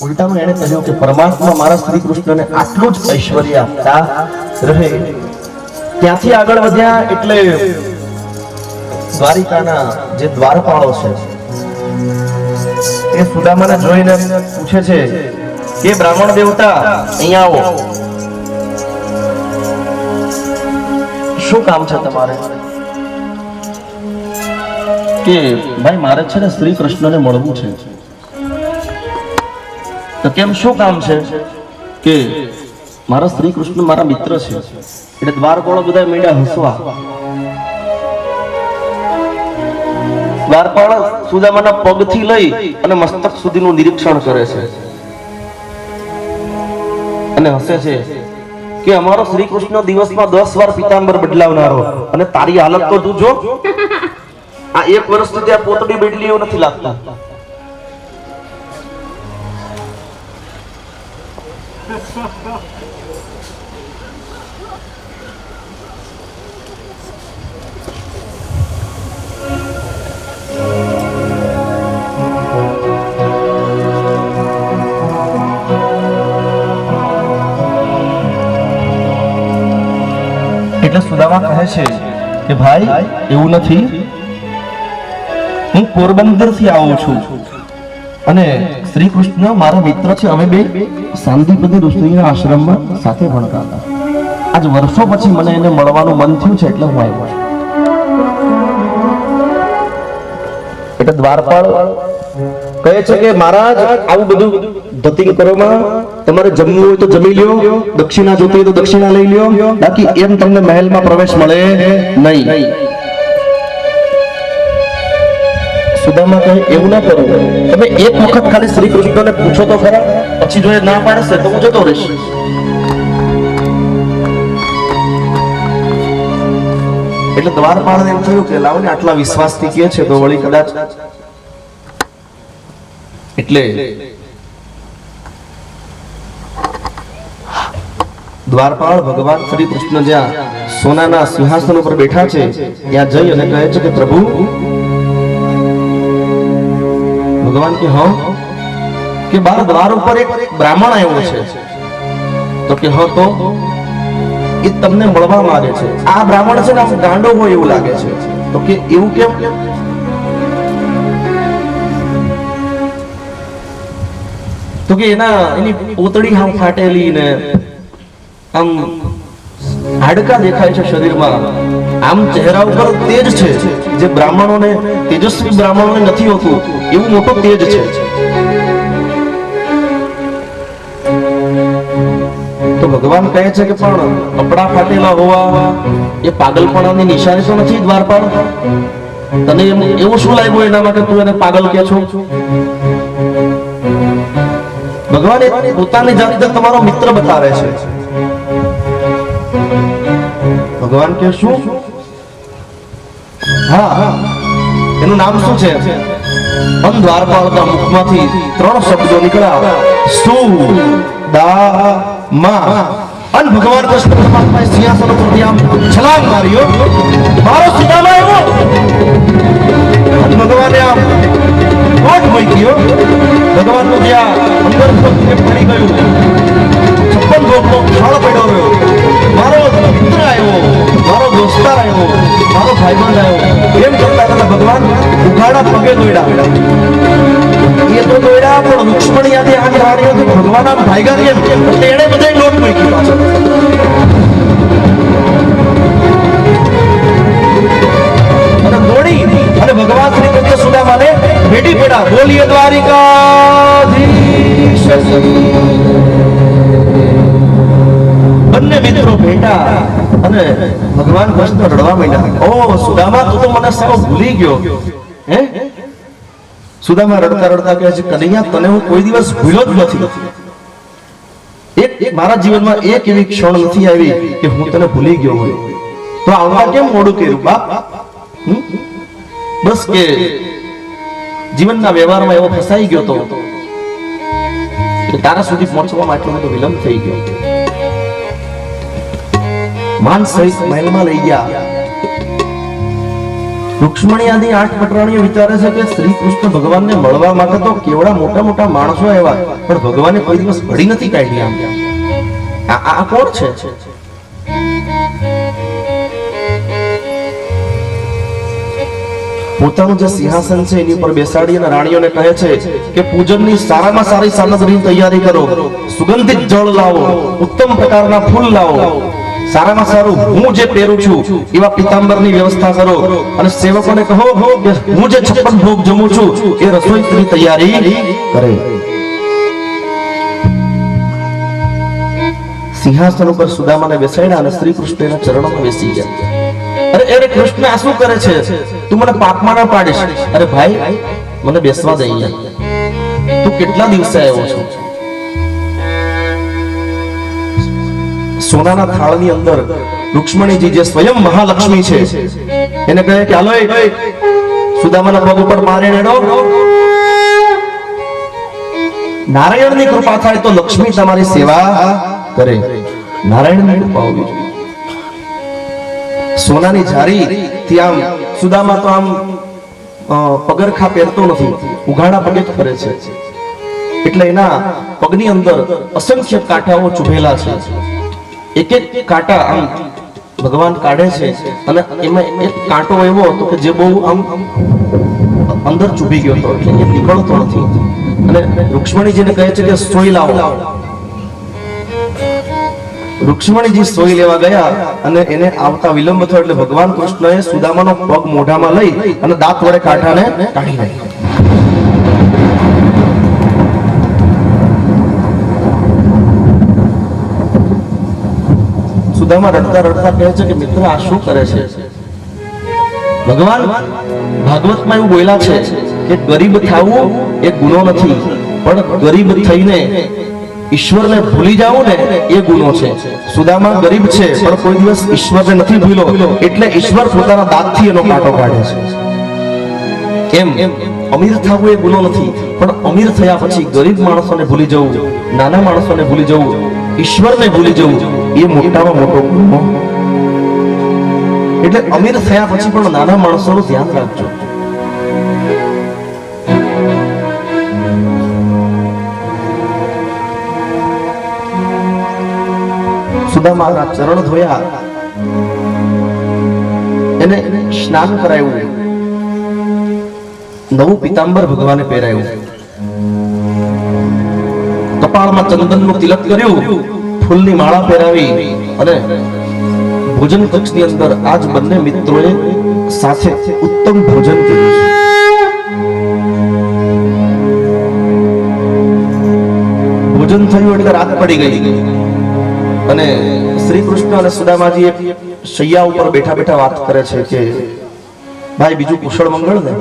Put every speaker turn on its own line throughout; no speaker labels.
ઉલટામાં એણે કહ્યું કે પરમાત્મા મારા શ્રી કૃષ્ણને આટલું જ ઐશ્વર્ય આપતા રહે. ત્યાંથી આગળ વધ્યા એટલે દ્વારિકાના જે દ્વારપાળો છે એ સુદામાને જોઈને પૂછે છે કે બ્રાહ્મણ દેવતા અહીંયા આવો, શું કામ છે તમારે? કે ભાઈ મારે છે ને શ્રી કૃષ્ણને મળવું છે. તો કેમ, શું કામ છે? કે મારા શ્રી કૃષ્ણ મારા મિત્ર છે. એટલે દ્વારપાળો બધા મીંડા હસવા. દ્વારપાળ સુદામાના પગથી લઈ અને મસ્તક સુધીનું નિરીક્ષણ કરે છે અને હસે છે કે અમારો શ્રી કૃષ્ણ દિવસમાં 10 વાર પીતાંબર બદલાવનારો, અને તારી હાલત તો તું જો, આ 1 વર્ષથી ત્યાં પોતડી બદલી એવું નથી લાગતા. એટલે સુદામા કહે છે કે ભાઈ એવું નથી, હું પોરબંદર થી આવું છું અને શ્રી કૃષ્ણ મારા મિત્ર છે. અમે બે શાંતિપતિ ઋષિના આશ્રમમાં સાથે ભણતા હતા. આજ વર્ષો પછી મને એને મળવાનું મન થયું છે એટલે હું આવ્યો છું. એટલે દ્વારપાળ કહે છે કે મહારાજ આવું બધું ધતિંગ કરવામાં તમારે જમવું હોય તો જમી લ્યો, દક્ષિણા જોતી હોય તો દક્ષિણા લઈ લ્યો, બાકી એમ તમને મહેલમાં પ્રવેશ મળે નહીં. સુદામા કહે એવું ના કરો, તમે એક વખત ખાલી શ્રી કૃષ્ણને પૂછો તો ખરા, પછી જો એ ના પાડશે તો હું જતો રહીશ. એટલે દ્વારપાળને એમ થયું કે લાવો ને આટલા વિશ્વાસથી કહે છે તો વળી કદાચ. એટલે દ્વારપાળ ભગવાન શ્રી કૃષ્ણ જ્યાં સોનાના સિંહાસન ઉપર બેઠા છે ત્યાં જઈ અને કહે છે કે પ્રભુ. ભગવાન કે હા, કે બાર દ્વાર ઉપર એક બ્રાહ્મણ આવ્યો છે. તો કે હા, તો એ તમને મળવા માંગે છે. આ બ્રાહ્મણ છે ને આમ ગાંડો હોય એવું લાગે છે. તો કે એવું કેમ? તો કે એની પોતડી હાવ ફાટેલી ને આમ હાડકા દેખાય છે શરીરમાં, આમ ચહેરા ઉપર તેજ છે જે બ્રાહ્મણોને, તેજસ્વી બ્રાહ્મણોને નથી હોતું એવું મોટો તેજ છે. તો ભગવાન કહે છે કે પણ કપડા ફાટેલા હોવા એ પાગલપણાની નિશાની તો નથી દ્વારપાળ? તને એવું શું લાગ્યું એના માટે તું એને પાગલ કે છો? ભગવાન પોતાની જાતે તમારો મિત્ર બતાવે છે. ભગવાન કે શું? હા, એનું નામ શું છે? દ્વારપાળના મુખમાંથી 3 શબ્દો નીકળ્યા, સુદામા. અને ભગવાન કૃષ્ણ પરમાત્માએ સિંહાસન ઉપરથી આમ છલાંગ માર્યો, મારો સુદામા આવ્યો. અને ભગવાને આમ કોટ મૂક્યો. ભગવાનનું જ્યાં અંદર પડી ગયું 56 ભોગનો ખાડો પડ્યો રહ્યો. મારો મિત્ર આવ્યો, મારો દોસ્તાર આવ્યો, મારો ભાઈબંધ આવ્યો. એમ કરતા કરતા ભગવાન ઉઘાડા પગે દોડ્યા. એ તો દોડ્યા પણ રુક્ષ્મણી યાદી હાથ હાર્યો તો ભગવાન આમ ભાઈગા એમ એટલે એને બધા નોટ મૂકી પાછળ. અને દોડી અને ભગવાન શ્રી કૃષ્ણ સુદામાને ભેટી પડ્યા. બોલીએ દ્વારિકાધીશ. બંને મિત્રો ભેટા અને ભગવાન કૃષ્ણ રડવા માંડ્યા. ઓ સુદામા, તું તો મને સાવ ભૂલી ગયો. હે? સુદામા રડતા રડતા કહે છે, કનૈયા તને હું કોઈ દિવસ ભૂલ્યો જ નથી. એક મારા જીવનમાં એક એવી ક્ષણ નથી આવી કે હું તને ભૂલી ગયો હોય. તો આવતા કેમ મોડું કર્યું બાપ? બસ કે જીવનના વ્યવહારમાં એવો ફસાઈ ગયો તો કે તારા સુધી પહોંચવામાં આટલો બધો વિલંબ થઈ ગયો. માન સહિત મહેલમાં લઈ ગયા રૂક્ષ્મણી આદિ 8 પટરાણીઓ વિચારે છે કે શ્રી કૃષ્ણ ભગવાનને મળવા માટે તો કેવડા મોટા મોટા માણસો આવ્યા, પણ ભગવાને કોઈ દિવસ ઘડી નથી કાઢી. આમ આ કોણ છે? પોતાનું જે સિંહાસન છે એની ઉપર બેસાડી અને રાણીઓને કહે છે કે પૂજનની સારામાં સારી સામગ્રીની તૈયારી કરો, સુગંધિત જળ લાવો, ઉત્તમ પ્રકારના ફૂલ લાવો, સારામાં સારું હું જે પહેરું છું એવા પિતાંબરની વ્યવસ્થા કરો, અને સેવકોને કહો કે હું જે 56 ભોગ જમું છું એ રસોઈની તૈયારી કરે. સિંહાસન ઉપર સુદામાને બેસાડ્યા અને શ્રી કૃષ્ણના ચરણોમાં બેસી ગયા. અરે કૃષ્ણ આ શું કરે છે? તું મને પાપમાં ના પાડીશ. અરે ભાઈ મને બેસવા દે અહીંયા. તું કેટલા દિવસે આવ્યો છો? સોનાના થાળની અંદર રૂક્ષ્મણીજી જે સ્વયં મહાલક્ષ્મી છે એને કહે કે હાલો સુદામાના પગ ઉપર મારે રેડો. નારાયણની કૃપા થાય તો લક્ષ્મી તમારી સેવા કરે. નારાયણની કૃપા હોવી જોઈએ. સોનાની જારી થી આમ સુદામા તો આમ પગરખા પહેરતો નથી, ઉઘાડા પગે જ ફરે છે, એટલે એના પગની અંદર અસંખ્ય કાંટાઓ ચૂભેલા છે. એક એક કાંટા આમ ભગવાન કાઢે છે અને એમાં એક કાંટો એવો હતો કે જે બહુ આમ અંદર ચૂભી ગયો હતો, એટલે એ નીકળતો નથી. અને રૂક્ષ્મણીજીને કહે છે કે સોઈ લાવો. રૂક્ષ્મણીજી સોઈ લેવા ગયા અને એને આવતા વિલંબ થયો, એટલે ભગવાન કૃષ્ણએ સુદામાનો પગ મોઢામાં લઈ અને દાંત વડે કાંટાને કાઢી નાખ્યો. સુદામા રડતા રડતા કહે છે કે મિત્ર આ શું કરે છે? ભગવાન ભાગવતમાં એવું બોલ્યા છે કે ગરીબ થવું એ ગુનો નથી, પણ ગરીબ થઈને ઈશ્વરને ભૂલી જાવ ને એ ગુનો છે. સુદામા ગરીબ છે પણ કોઈ દિવસ ઈશ્વરને નથી ભૂલ્યો, એટલે ઈશ્વર પોતાના દાંતથી એનો કાંટો કાઢે છે. એમ અમીર થવું એ ગુનો નથી, પણ અમીર થયા પછી ગરીબ માણસોને ભૂલી જવું, નાના માણસોને ભૂલી જવું, ઈશ્વરને ભૂલી જવું એ મોટામાં મોટો ગુનો. એટલે અમીર થયા પછી પણ નાના માણસોનું ધ્યાન રાખજો. સુદામાના ચરણ ધોયા, એને સ્નાન કરાવ્યું, નવું પિતાંબર ભગવાને પહેરાયું, કપાળમાં ચંદનનું તિલક કર્યું, ફૂલની માળા પહેરાવી અને ભોજન કક્ષની અંદર આજ બંને મિત્રોએ સાથે ઉત્તમ ભોજન કર્યું છે. ભોજન થયું એટલે રાત પડી ગઈ અને શ્રી કૃષ્ણ અને સુદામાજી એક શૈયા ઉપર બેઠા બેઠા વાત કરે છે કે ભાઈ બીજું કુશળ મંગળ ને?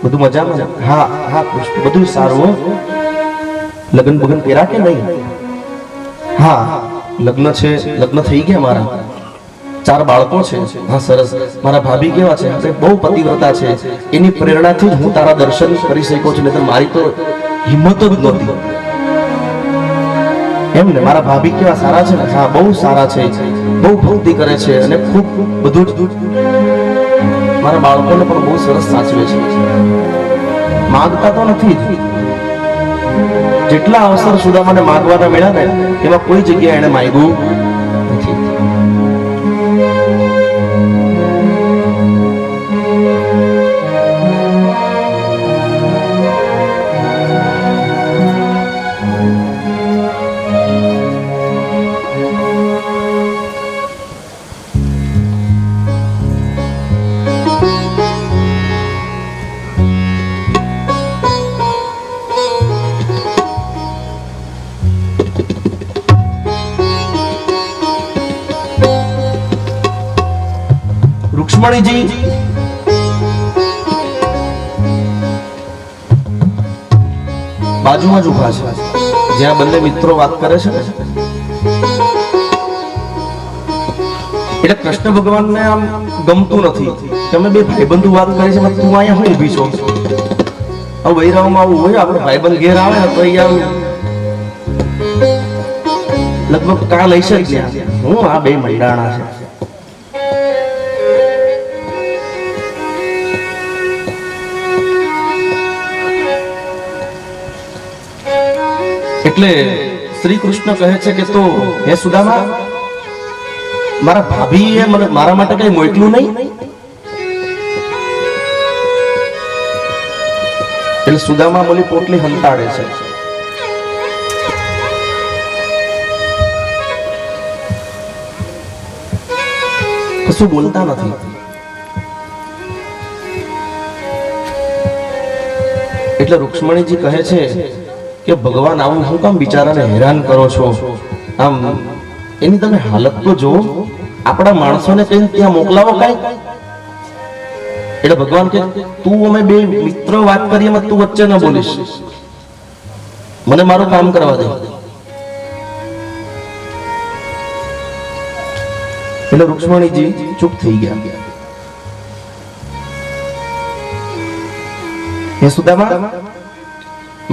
બધું મજામાં? હા હા કૃષ્ણ બધું સારું. લગ્ન બગન કર્યા કે નહીં? હા લગ્ન છે, લગ્ન થઈ ગયા, મારા 4 બાળકો છે. હા સરસ. મારા ભાભી કેવા છે? બહુ પતિવ્રતા છે, એની પ્રેરણાથી જ હું તારા દર્શન કરી શકું છું, નહીં તો મારી તો હિંમત જ નહોતી. એમ ને? મારા ભાભી કેવા સારા છે ને? હા બહુ સારા છે, બહુ ભક્તિ કરે છે અને ખૂબ બધું જ મારા બાળકોને પણ બહુ સરસ સાચવે છે. માંગતા તો નથી જ. જેટલા અવસર સુદામાને માંગવાના મળ્યા ને એમાં કોઈ જગ્યાએ એને માંગ્યું નથી. રૂક્ષ્મણીજી બાજુમાં જ ઉભા છે, જ્યાં બંને મિત્રો વાત કરે છે ને. એટલે કૃષ્ણ ભગવાનને આમ ગમતું નથી. તમે બે ભાઈબંધુ વાત કરે છે, તું અહીંયા હું ઊભી છો? આવું બૈરાવમાં આવું હોય, આપણે ભાઈબંધ ઘેર આવે ને તો અહીંયા લગભગ કા લઈ શકીએ હું આ બે મંડાણા છે. એટલે શ્રી કૃષ્ણ કહે છે કે તો હે સુદામા, મારા ભાભીએ મને મારા માટે કઈ મોકલ્યું નહીં? એટલે સુદામા બોલી પોટલી હંતાડે છે. કશું બોલતા નથી. એટલે રૂક્ષ્મણીજી કહે છે કે ભગવાન આવું હું કામ બિચારાને હેરાન કરો છો? આમ એની તમે હાલત તો જુઓ. આપણા માણસોને કઈ ત્યાં મોકલાવો કઈ. એટલે ભગવાન કે તું અમે બે મિત્રો વાત કરીએ એમાં તું વચ્ચે ન બોલીશ, મને મારું કામ કરવા દે. એટલે રૂક્ષ્મણીજી ચૂપ થઈ ગયા. હે સુદામા,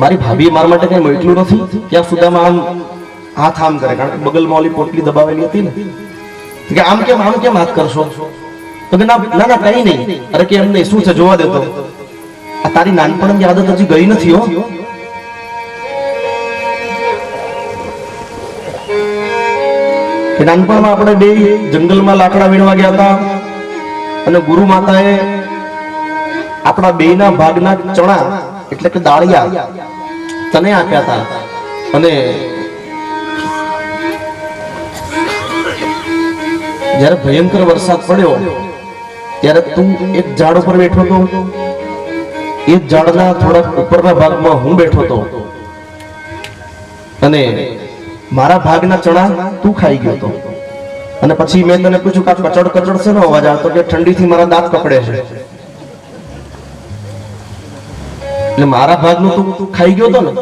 મારી ભાભીએ મારા માટે કઈ મોકલ્યું નથી? ત્યાં સુદામા આમ હાથ આમ કરે, કારણ કે બગલમાં ઓલી પોટલી દબાવેલી હતી ને, કે આમ કેમ હાથ કરશો? તો કે ના ના કઈ નહીં. અરે કે એમ નહીં, શું છે જોવા દેતો. આ તારી નાનપણની આદત હજી ગઈ નથી હો. કે નાનપણમાં આપણે બે જંગલમાં લાકડા વીણવા ગયા હતા અને ગુરુ માતાએ આપણા બેના ભાગના ચણા એટલે કે દાળિયા તને આપ્યા હતા. અને જ્યારે ભયંકર વરસાદ પડ્યો ત્યારે તું એક ઝાડ ઉપર બેઠો હતો, એ ઝાડના થોડા ઉપરના ભાગમાં હું બેઠો હતો અને મારા ભાગના ચણા તું ખાઈ ગયો હતો. અને પછી મેં તને પૂછ્યું કે કચડ કચડ છે નો અવાજ આવતો? કે ઠંડીથી મારા દાંત કકડે છે. એટલે મારા ભાગનું તું ખાઈ ગયો હતો ને.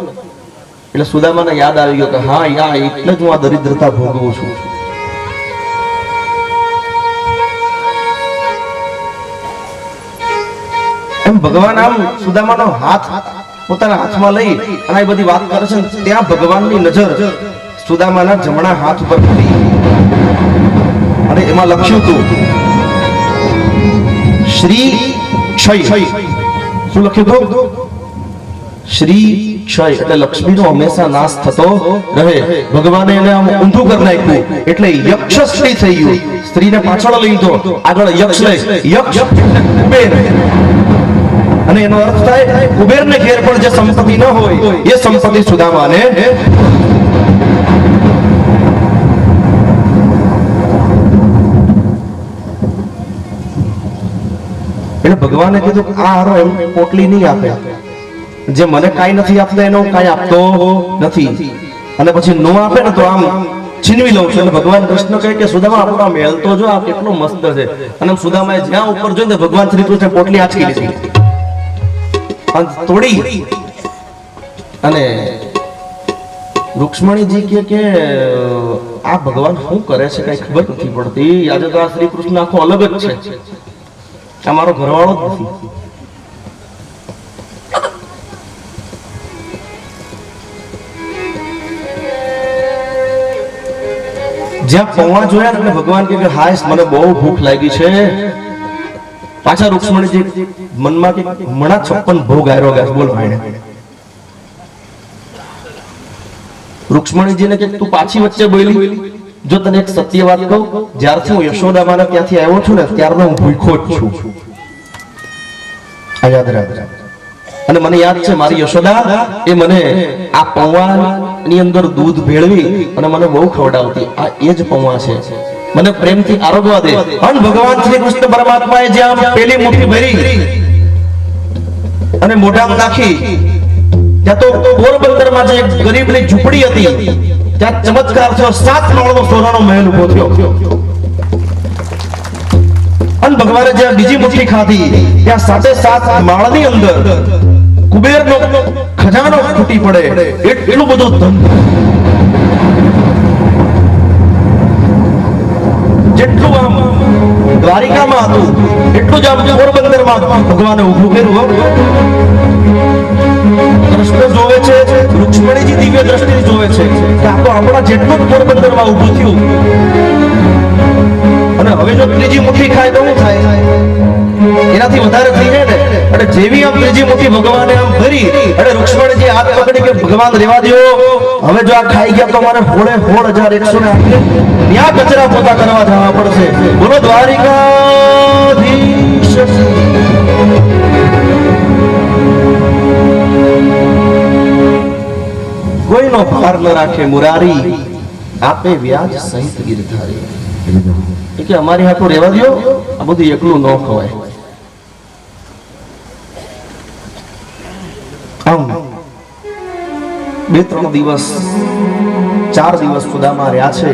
એટલે સુદામાને યાદ આવી ગયો કે હા યા એટલે જ હું આ દરિદ્રતા ભોગવું છું. એમ ભગવાન આમ સુદામાનો હાથ પોતાના હાથમાં લઈ અને આ બધી વાત કરે છે. ત્યાં ભગવાનની નજર સુદામાના જમણા હાથ ઉપર પડી અને એમાં લખ્યું હતું શ્રી ક્ષય. શું લખ્યું હતું? શ્રી ક્ષય એટલે લક્ષ્મીનો હંમેશા નાશ થતો રહે. ભગવાને એને આમ ઊંધું કરી નાખ્યું એટલે યક્ષ સ્ત્રી થઈ ગયું. સ્ત્રીને પાછળ લઈ લીધો, આગળ યક્ષ લઈ. યક્ષ કુબેર, અને એનો અર્થ થાય કુબેરને ઘેર પણ જે સંપત્તિ ન હોય એ સંપત્તિ સુદામાને. એટલે ભગવાને કીધું આ હારો એમ પોટલી નહીં આપે, જે મને કાઈ નથી આપતો એનો કાઈ આપતો નથી, અને પછી નો આપે ને તો આમ છીનવી લઉં છું. અને ભગવાન કૃષ્ણ કહે કે સુદામા આપણો મહેલ તો જો આ કેટલો મસ્ત છે. અને સુદામાએ જ્યાં ઉપર જોઈને ભગવાન શ્રી કૃષ્ણ પોટલી આંચકી લીધી તોડી. અને રૂક્ષ્મણીજી કે આ ભગવાન શું કરે છે કઈ ખબર નથી પડતી. આજે તો આ શ્રી કૃષ્ણ આખો અલગ જ છે, આ મારો ઘરવાળો જ નથી. જ્યાં પૌવા જોયા એટલે ભગવાન કે હાય મને બહુ ભૂખ લાગી છે. પાછા રૂક્ષ્મણીજી મનમાં કે હમણાં 56 ભોગ આયરો ગાસ બોલ ભાઈને. રૂક્ષ્મણીજીને કે તું પાછી વચ્ચે બોલી. જો તને એક સત્ય વાત કહું, જ્યારથી હું યશોદામાના ત્યાંથી આવ્યો છું ને ત્યારનો હું ભૂખ્યો જ છું. આ યાદ રાખ. અને મને યાદ છે મારી યશોદા એ મને આ પૌવાની અંદર દૂધ ભેળવી અને મને બહુ ખવડાવતી. આ એ જ પૌવા છે, મને પ્રેમથી આરોગવા દે. અને ભગવાન શ્રી કૃષ્ણ પરમાત્માએ જે આમ પેલી મુઠ્ઠી ભરી અને મોઢામાં નાખી, ત્યાં તો પોરબંદરમાં જે ગરીબની ઝૂંપડી હતી ત્યાં ચમત્કાર થયો. 7 માળનો સોનાનો મહેલ ઉભો થયો. અને ભગવાને જ્યાં બીજી મુઠ્ઠી ખાધી ત્યાં 7 માળની અંદર કુબેરનો ખજાનો ફૂટી પડે એટલું બધું ધન. જેટલું આમ દ્વારિકામાં હતું એટલું જ આમ પોરબંદરમાં ભગવાને ઉભું કર્યું. કૃષ્ણ જોવે છે, રૂક્ષ્મણીજી દિવ્ય દ્રષ્ટિ જોવે છે કે આ તો આપણા જેટલું જ પોરબંદરમાં ઉભું થયું. અને હવે જો ત્રીજી મુઠ્ઠી ખાય તો શું થાય? એનાથી વધારે થઈ જાય ને. અને જેવી આમ ત્રીજી મુઠ્ઠી ભગવાને આમ ભરી અને રૂક્ષ્મણીજી હાથ પકડી કે ભગવાન રેવા દો, હવે જો આ ખાઈ ગયા તો મારે હોળે 16,108 ત્યાં કચરા પોતા કરવા જવા પડશે. બોલો દ્વારિકાધીશ. કોઈનો ભાર ન રાખે મુરારી, આપે વ્યાજ સહિત ગિરધારી. કે અમારી હાથો રહેવા દો, આ બધું એકલું ન ખવાય. આમ 2-3 દિવસ 4 દિવસ સુદામા રહ્યા છે.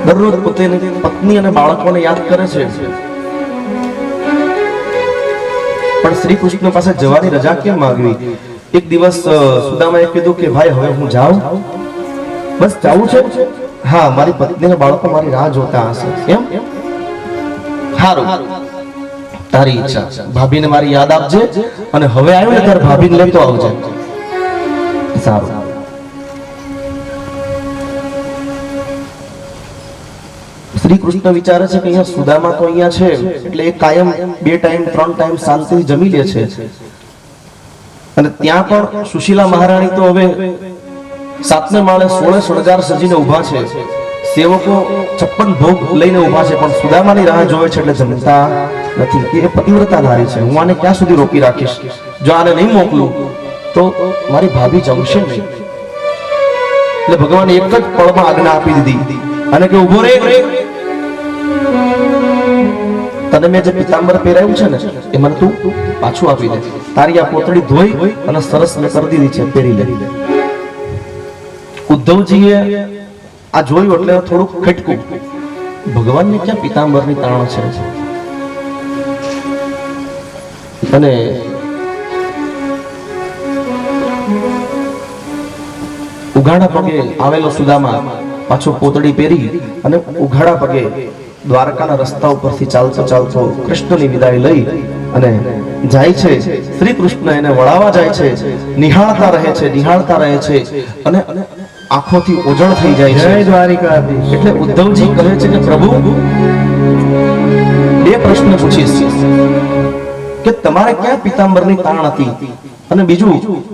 દરરોજ પોતાની પત્ની અને બાળકોને યાદ કરે છે, પણ શ્રી કૃષ્ણ પાસે જવાની રજા કેમ માંગવી? એક દિવસ સુદામાએ કીધું કે ભાઈ હવે હું જાઉં, બસ જાવું છે? હા, મારી પત્ની અને બાળકો મારી રાહ જોતા હશે. એમ? સારું, તારી ઈચ્છા. ભાભીને મારી યાદ આપજે, અને હવે આવ્યો ને ત્યારે ભાભીને લેતો આવજે. સારું. શ્રી કૃષ્ણ વિચારે છે કે અહીંયા સુદામા તો અહીંયા છે, એટલે એ કાયમ 2 ટાઈમ 3 ટાઈમ શાંતિથી જમી લે છે. અને ત્યાં પણ સુશીલા મહારાણી તો હવે 7ને માળે 16 શણગાર સજીને ઊભા છે. સેવકો 56 ભોગ લઈને ઊભા છે, પણ સુદામાની રાહ જોવે છે, એટલે જમતા નથી. એ પતિવ્રતા નારી છે. હું આને ક્યાં સુધી રોકી રાખીશ? જો આને નહીં મોકલું તો મારી ભાભી જમશે નહીં. એટલે ભગવાને એક જ પળમાં આજ્ઞા આપી દીધી અને કે ઉભો રે, તને મેં જે પિતાંબર પહેરાવ્યું છે ને એ મને તું પાછું આપી દે. તારી આ પોતળી ધોઈ અને સરસ મેં કરી દીધી છે, પહેરી લે. ઉદ્ધવજીએ આ જોયું એટલે થોડુંક ખટક્યું. ભગવાનને ક્યાં પિતાંબરની તાણ છે? અને ઉઘાડા પગે આવેલો સુદામા પાછો પોતળી પહેરી અને ઉઘાડા પગે દ્વારકાના રસ્તા ઉપરથી ચાલતો ચાલતો કૃષ્ણની વિદાય લઈ અને જાય છે. શ્રી કૃષ્ણ એને વળાવવા જાય છે. નિહાળતા રહે છે, નિહાળતા રહે છે અને આંખોથી ઓજળ થઈ જાય છે. જય દ્વારિકાધીશ. એટલે ઉદ્ધવજી કહે છે કે પ્રભુ, 2 પ્રશ્ન પૂછીશ કે તમારે ક્યાં પિતાંબરની તાણ હતી, અને બીજું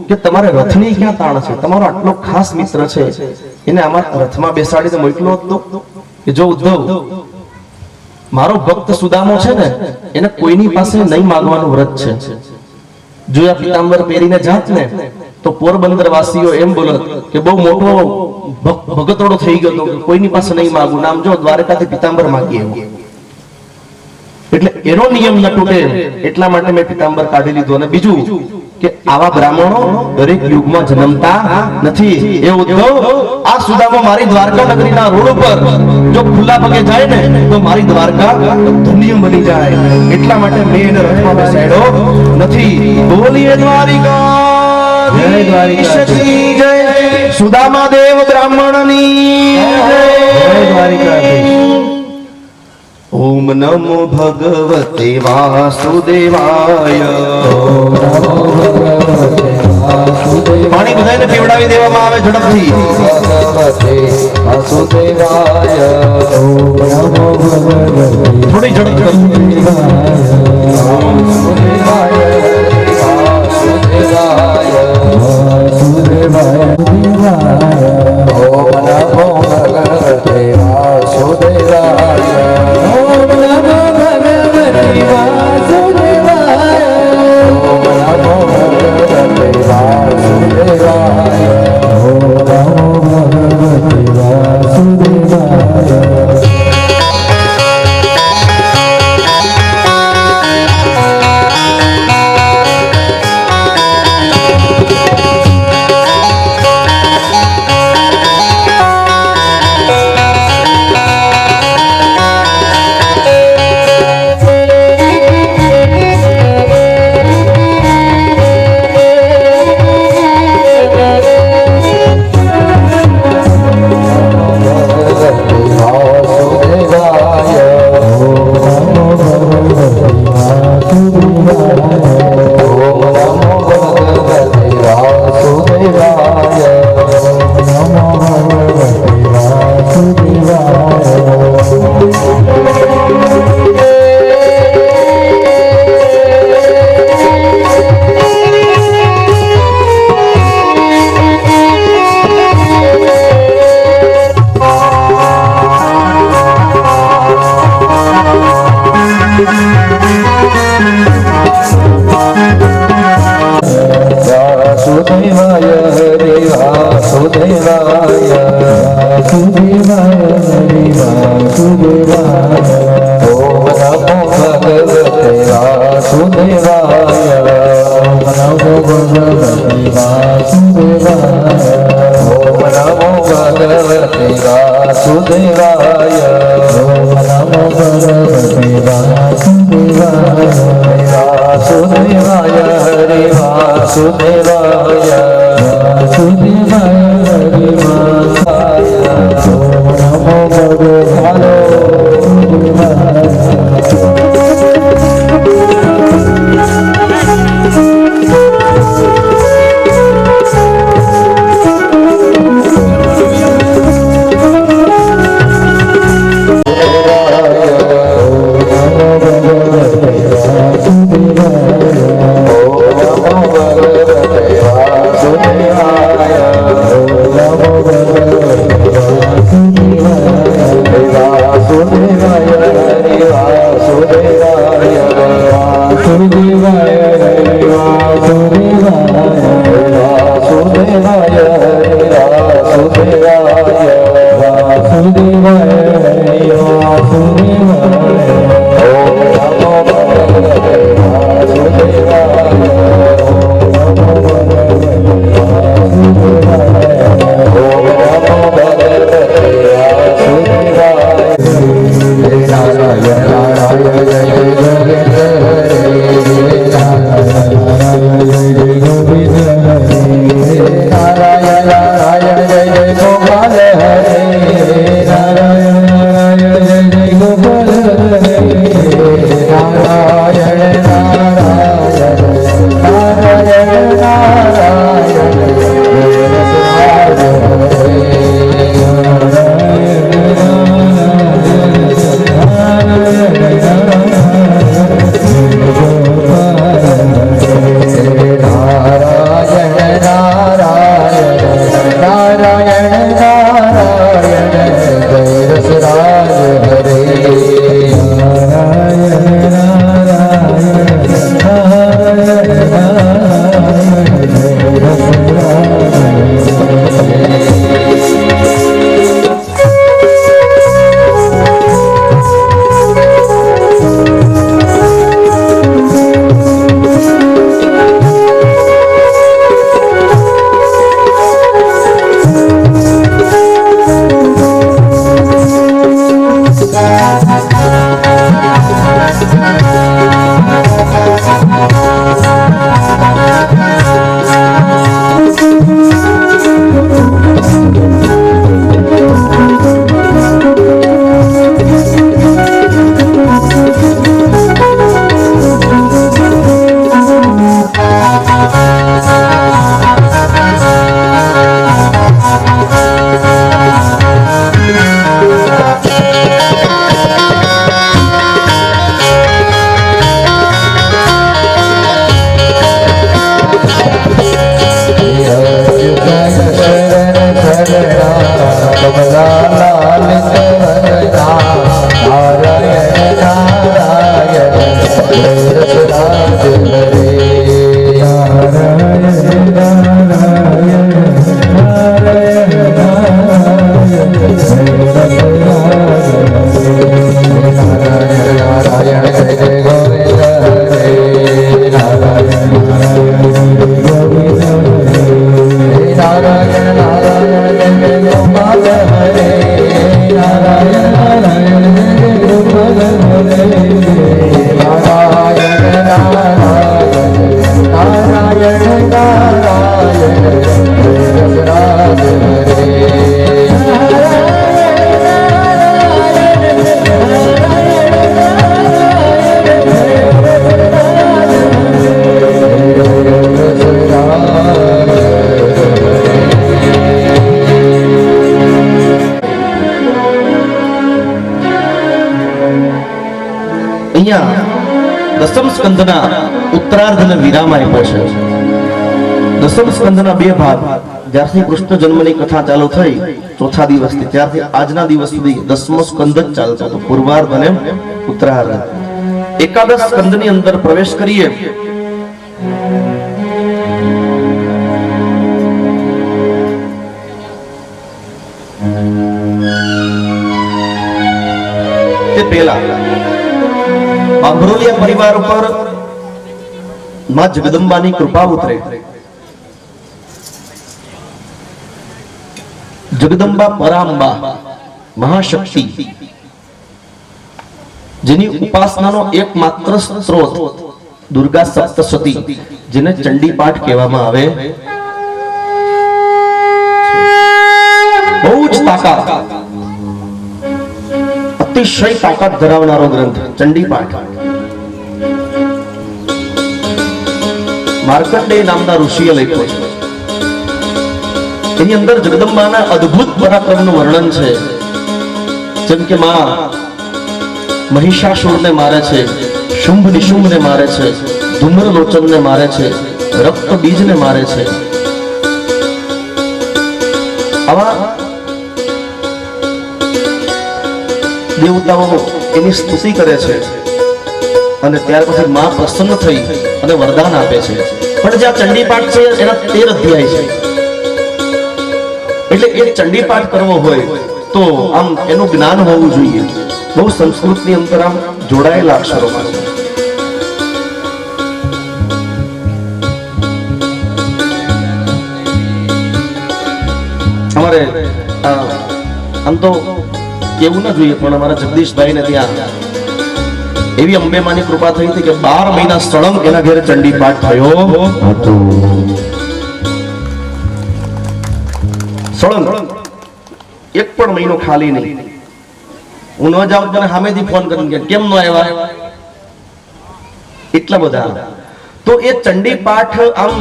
કે તમારે રથની ક્યાં તાણ છે? તમારો આટલો ખાસ મિત્ર છે, એને અમારા રથમાં બેસાડીને મોકલો હતો. કે જો ઉદ્ધવ, મારો ભક્ત સુદામો છે ને, એને કોઈની પાસે નહીં માંગવાનું વ્રત છે. જો આ પિતાંબર પહેરીને જાત ને તો પોરબંદર વાસીઓ એમ બોલત કે બહુ મોટો ભગતોડો થઈ ગયો તો કોઈની પાસે નહીં માંગવું. નામ જો દ્વારકાથી પિતાંબર માંગીએ. એટલે એનો નિયમ ન તૂટે એટલા માટે મેં પિતાંબર કાઢી લીધું. અને બીજું કે આવા બ્રાહ્મણો દરેક યુગમાં જન્મતા નથી. એ ઉદ્ધવ, આ સુદામા મારી દ્વારકા નગરીના રોડ ઉપર જો ખુલ્લા પગે જાય ને તો મારી દ્વારકા ધન્ય બની જાય. એટલા માટે મેં એને રથમાં બેસાડ્યો નથી. બોલીએ દ્વારિકાધીશ કી જય, સુદામા દેવ બ્રાહ્મણની જય. દ્વારિકાધીશ. ઓમ નમો ભગવતે વાસુદેવાય. પાણી બધાને પીવડાવી દેવામાં આવે ઝડપથી. ભગવતે વાસુદેવાય. થોડી ઝડપ
હરિ વાસુદેવાય ઓમ નમો ભગવતે વાસુદેવાય ઓમ નમો ભગવતે વાસુદેવાય ઓમ નમો ભગવતે વાસુદેવાય ઓમ નમો ભગવતે વાસુદેવાય હરિ વાસુદેવાય વાસુદેવાય હરિ વાસુદેવાય ઓમ નમો ભગવતે
દસમ સ્કંદના ઉત્તરાર્ધને વિરામ આપ્યો છે. દસમ સ્કંદના બે ભાગ જ્યારથી કૃષ્ણ જન્મની કથા ચાલુ થઈ ચોથા દિવસથી ત્યારથી આજના દિવસ સુધી દસમો સ્કંદ જ ચાલતો હતો, પૂર્વાર્ધ અને ઉત્તરાર્ધ. એકાદશ સ્કંદની અંદર પ્રવેશ કરીએ પહેલા બાંભરોલિયા પરિવાર ઉપર માં જગદંબાની કૃપા ઉતરે. જગદંબા પરાંબા મહાશક્તિ, જેની ઉપાસનાનો એકમાત્ર સ્ત્રોત દુર્ગા સપ્તશતી, જેને ચંડી પાઠ કહેવામાં આવે. બહુ જ તાકાત, અતિશય તાકાત ધરાવનારો ગ્રંથ ચંડી પાઠ. માર્કંડેય નામના ઋષિએ લખ્યો છે. એની અંદર જગદંબાના અદ્ભુત પરાક્રમનું વર્ણન છે. જેમ કે માં મહિષાસુરને મારે છે, શુંભ નિશુંભને મારે છે, ધૂમ્રલોચનને મારે છે, રક્ત બીજને મારે છે. આવા દેવતાઓ એની સ્તુતિ કરે છે અને ત્યાર પછી માં પ્રસન્ન થઈ અને વરદાન આપે છે. પણ જે આ ચંડી પાઠ છે એના 13 અધ્યાય છે. એટલે એ ચંડી પાઠ કરવો હોય તો આમ એનું જ્ઞાન હોવું જોઈએ. બહુ સંસ્કૃતની અંદર આમ જોડાયેલા અક્ષરોમાં છે. અમારે આમ તો કેવું ના જોઈએ, પણ અમારા જગદીશભાઈ ને ત્યાં એવી અંબે માની કૃપા થઈ હતી કે 12 મહિના સળંગ એના ઘરે ચંડી પાઠ થયો હતો. સળંગ એક પણ મહિનો ખાલી નહીં. હું ન જાઉં મને સામેથી ફોન કરીને કેમ ન આવ્યા, એટલા બધા. તો એ ચંડી પાઠ આમ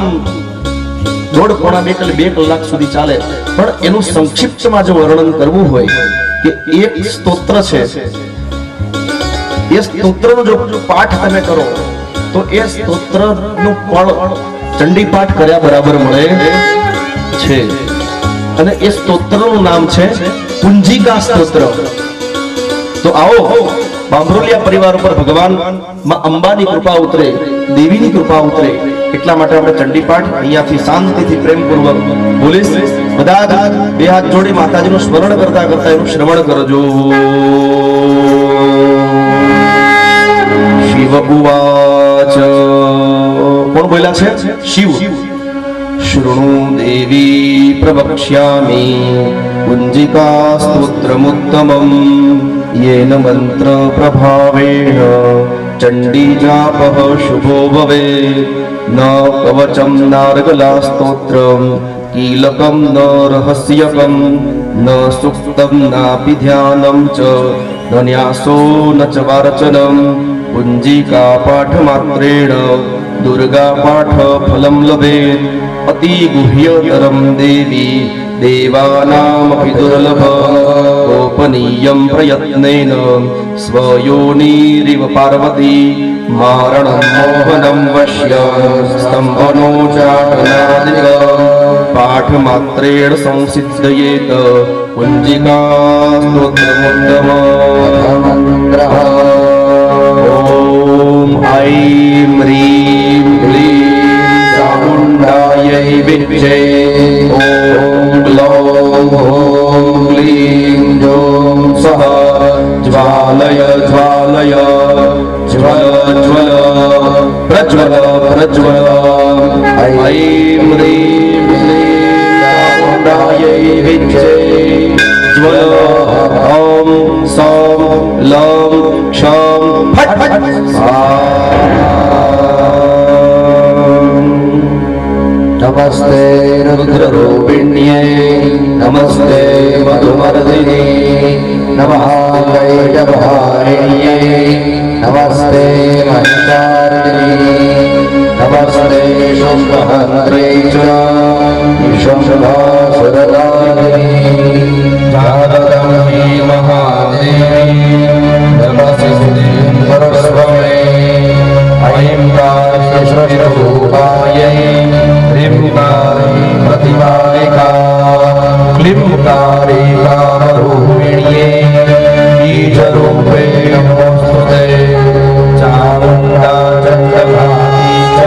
1.5-2 કલાક સુધી ચાલે. પણ એનું સંક્ષિપ્તમાં જો વર્ણન કરવું હોય કે એક સ્તોત્ર છે, એ સ્તોત્રનો જો પાઠ તમે કરો તો એ સ્તોત્રનું ફળ ચંડી પાઠ કર્યા બરાબર મળે છે. અને એ સ્તોત્રનું નામ છે પુંજિકા સ્તોત્ર. તો આવો બાંભરોલિયા પરિવાર ઉપર ભગવાન માં અંબાની કૃપા ઉતરે, દેવીની કૃપા ઉતરે. એટલા માટે આપણે ચંડી પાઠ અહીંયાથી શાંતિથી પ્રેમપૂર્વક બોલીશ. બધા જ બે હાથ જોડી માતાજીનું સ્મરણ કરતા કરતા એનું શ્રવણ કરજો. શિવ ઉવાચ. કોણ બોલ્યા છે? શિવ. શૃણુ દેવી પ્રવક્ષ્યામિ પુંજિકા સ્તોત્રમુત્તમં येन મંત્ર પ્રભાવેણ ચંડી જાપઃ શુભો ભવેત. ન કવચમ નાર્ગલા સ્તોત્રમ કીલકમ ન રહસ્યકમ ન સુક્તમ નાપી ધ્યાનમ ચ ન ન્યાસો ન ચ વાર્ચનમ. પુંજિકા પાઠ માત્રેણ દુર્ગા પાઠ ફલમ લભેત. અતિ ગુહ્યતરમ દેવી દેવાનામપી દુર્લભ. ગોપનીયમ પ્રયત્નેન સ્વયોનિરિવ પાર્વતી. મારણં મોહનં વશ્ય સ્તંભનો ચાટનાદિક. પાઠ માત્રેણ સંસિદ્ધયેત પુંજિકા સ્તોત્રમુત્તમ. ઓમ ઐં હ્રીં ક્લીં ચામુંડાयै વિદ્મહે. ઓમ ગ્લૌં ॐ क्लीं ॐ सः ज्वालय ज्वालय ज्वल ज्वल प्रज्वल प्रज्वल. ऐं ह्रीं क्लीं चामुण्डायै विद्महे. ज्वल ॐ सं लं क्षं फट् फट् नमस्ते रुद्ररूपिण्ये नमस्ते मधुमर्दिने नमः वैजभारिण्ये नमस्ते महिषार्दिने नमस्ते शुम्भहन्त्रे च शुम्भासुरदायिने जातकर्मी महादेवी नमस्ते परस्वमे ऐं काश्यश्रुरूपायै ह्रींकारि प्रतिपालिका क्लींकारि कामरूपिण्ये बीजरूपेण नमोऽस्तुते. चामुण्डा चण्डघाती च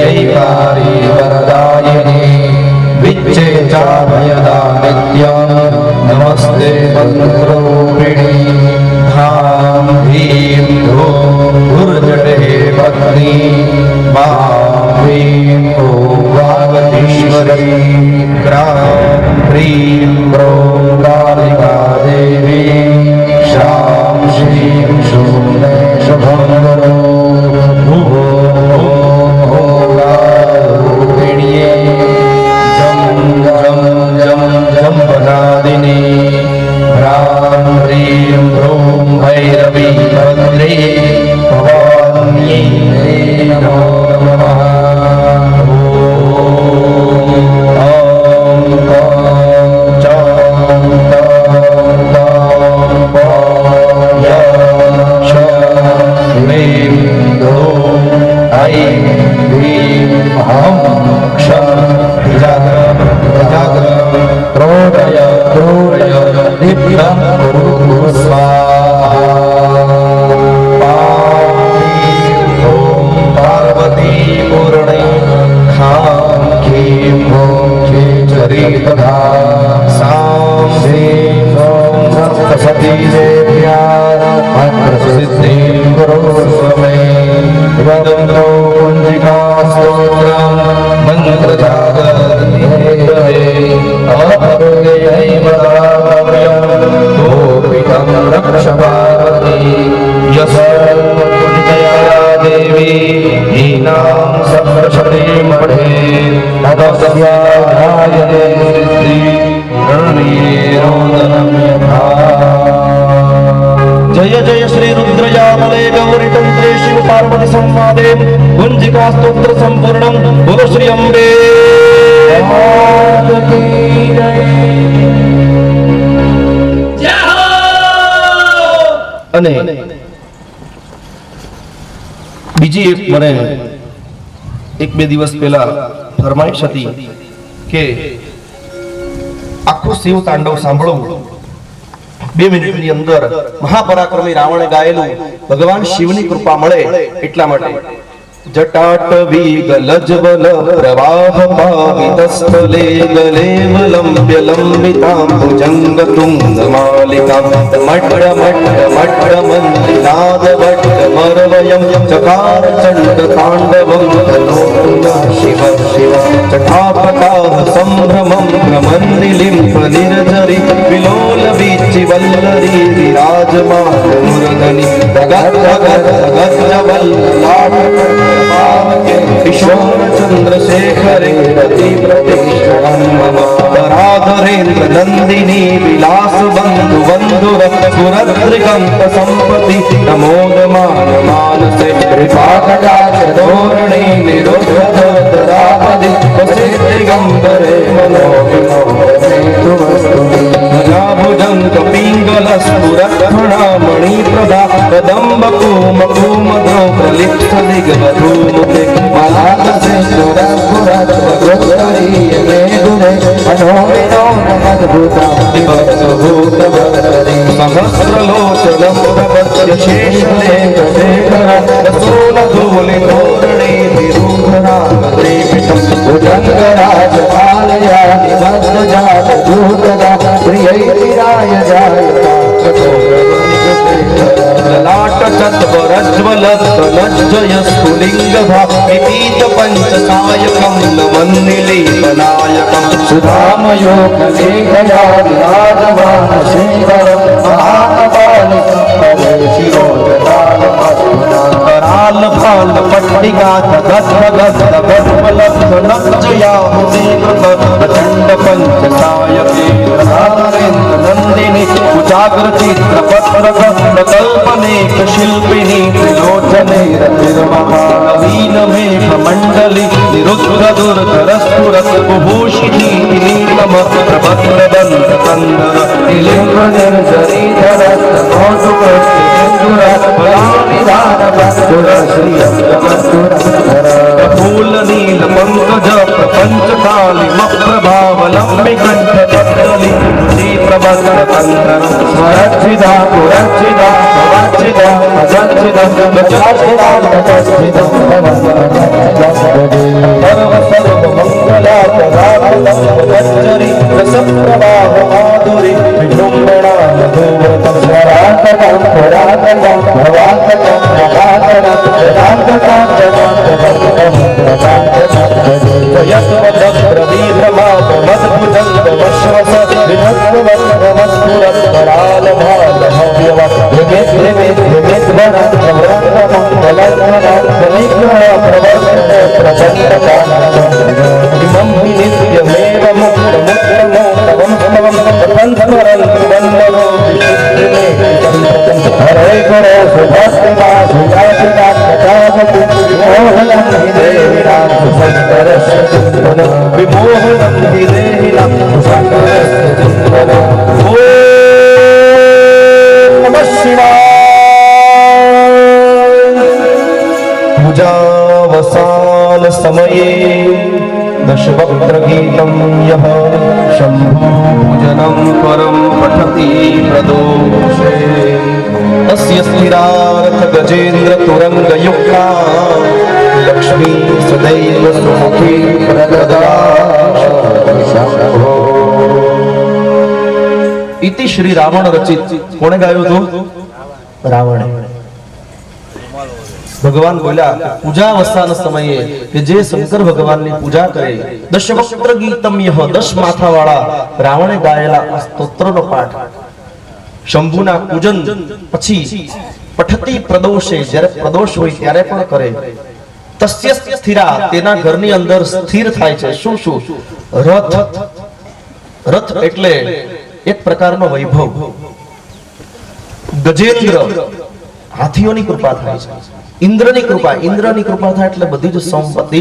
यैकारि वरदायिनी विच्चे चाभयदा नित्यं नमस्ते मन्त्ररूपिणी. ग्रां ह्रीं ब्रों कालिका देवी शां श्रीं शूले शुभं करो रूपिण्ये जं जं जं जम्बनादिनी ह्रां ह्रीं ब्रूं भैरवी भद्रे भवान्यै नमो नमः। जय जय श्री रुद्रयामले गौरी तंत्रे शिव पार्वती संवादे कुंजिका स्तोत्र संपूर्णं बोलो श्री अंबे અને બીજી એક મને એક બે દિવસ પહેલા ફરમાઈશ હતી કે આખું શિવ તાંડવ સાંભળો 2 મિનિટની અંદર મહાપરાક્રમી રાવણે ગાયેલું ભગવાન શિવની કૃપા મળે એટલા માટે जटाटवी गलज्वल प्रवाह पावितस्थले गलेवलम्ब्य लम्बितां भुजङ्गतुङ्गमालिकां मट्टमट्टमट्टमन्दिनादवट्टमरवयं चकार चण्डताण्डवं तनोतु शिव शिव चटापटाः सम्भ्रमं भ्रमन्निलिम्फनिर्झरि विलोलवीचिवल्लरी विराजमानमुरधनि धगद्धगद्धगद्धवल्ललाट ईश्वर चंद्रशेखरे रति प्रतिष्ठं मम पराधरेन्द्र नंदिनी विलास बंधु बंधुर सुरद्रिगंत संपति नमोदमान मानसे कृपाकटाक्ष धोरणे निरुद्धरापदि वसिदिगंबरे मनोविनोदे भुजंग पिंगल स्फुरत्फणामणि प्रदा कदम्ब कुम कुमधो प्रलिप्त दिग्वधूमुखे मलाकसे सुरस्फुरत्वगोत्तरीय मे गुणे मनोविनो नमद्भुता विभक्तभूतवदरी सहस्रलोचनं प्रपद्य शेषलेख शेखर रसोलधूलितोरणे निरूढरागद्रेपितं भुजङ्गराजपालया निबद्धजातधूतदा प्रियैराय जायता ललाट चत्वरज्वलत्तनज्जय स्फुलिङ्गभा विपीत पञ्चसायकं नमन्निलीपनायकं सुधामयोगलेखया विराजमान श्रीवरं महाकपालिसम्पदे शिरोजटालमस्तुनाकराल भाल पट्टिका तगद्धगद्धगद्धवलब्धनज्जयाहुतीकृत प्रचण्ड पञ्चसायके प्रधानेन्द्र नन्दिनी कुचाग्रचित्रपत्रक प्रकल्पनेक शिल्पिनी त्रिलोचने रतिर्महानवीन मेघ मण्डली निरुद्ध दुर्धरस्फुरत् बुभूषिणी नीलम प्रभद्रदन्त कन्दर निलिम्ब निर्जरीधर फूल नील पंकज प्रपंच काली मप्रभावलंबि कंठ पत्तली प्रभद्र कंधर स्वरक्षिता पुरक्षिता भवक्षिता अजक्षिता गजाक्षिता तटस्थिता सर्व सर्व मंगला प्रभावलं गच्छरि रसप्रवाह माधुरी विजृंभणा मधुव्रतं स्वरातकं पुरातकं भवातकं प्रभातकं जनातकं जनातकं प्रभातकं यस्वदग्रवीर्मापमद्भुतं
હરે ગુરુ સુભસ્તિકા સુજાતિકા વિમોહનં વિદેહિનાં સુસંકરસ્ય ચિંતન વિમોહનં વિદેહિનાં સુસંકરસ્ય ચિંતન. ઓમ નમઃ શિવાય.
પૂજાવસાન સમયે દશવક્ત્ર ગીતમ યહ શંભુ પૂજનમ પરમ પઠતિ પ્રદોષે તસ્ય સ્થિરાર્થ ગજેન્દ્ર તુરંગ યુક્તા લક્ષ્મી સદૈવ સુમુખી પ્રદદાશો. ઇતિ શ્રી રાવણ રચિત. કોણે ગાયું હતું? રાવણે. ભગવાન બોલ્યા પૂજાવસાન સમયે કે જે શંકર ભગવાનની પૂજા કરે દશવક્ત્ર ગીતમ યહ 10 માથાવાળા રાવણે ગાયેલા સ્તોત્રનો પાઠ શંભુના પૂજન પછી પઠતી પ્રદોષે જ્યારે પ્રદોષ હોય ત્યારે પણ કરે તસ્ય સ્થિરા તેના ઘરની અંદર સ્થિર થાય છે. શું શું? રથ. રથ એટલે એક પ્રકારનો વૈભવ. ગજેન્દ્ર હાથીઓની કૃપા થાય છે. ઇન્દ્રની કૃપા. ઇન્દ્રની કૃપા થાય એટલે બધી જ સંપત્તિ.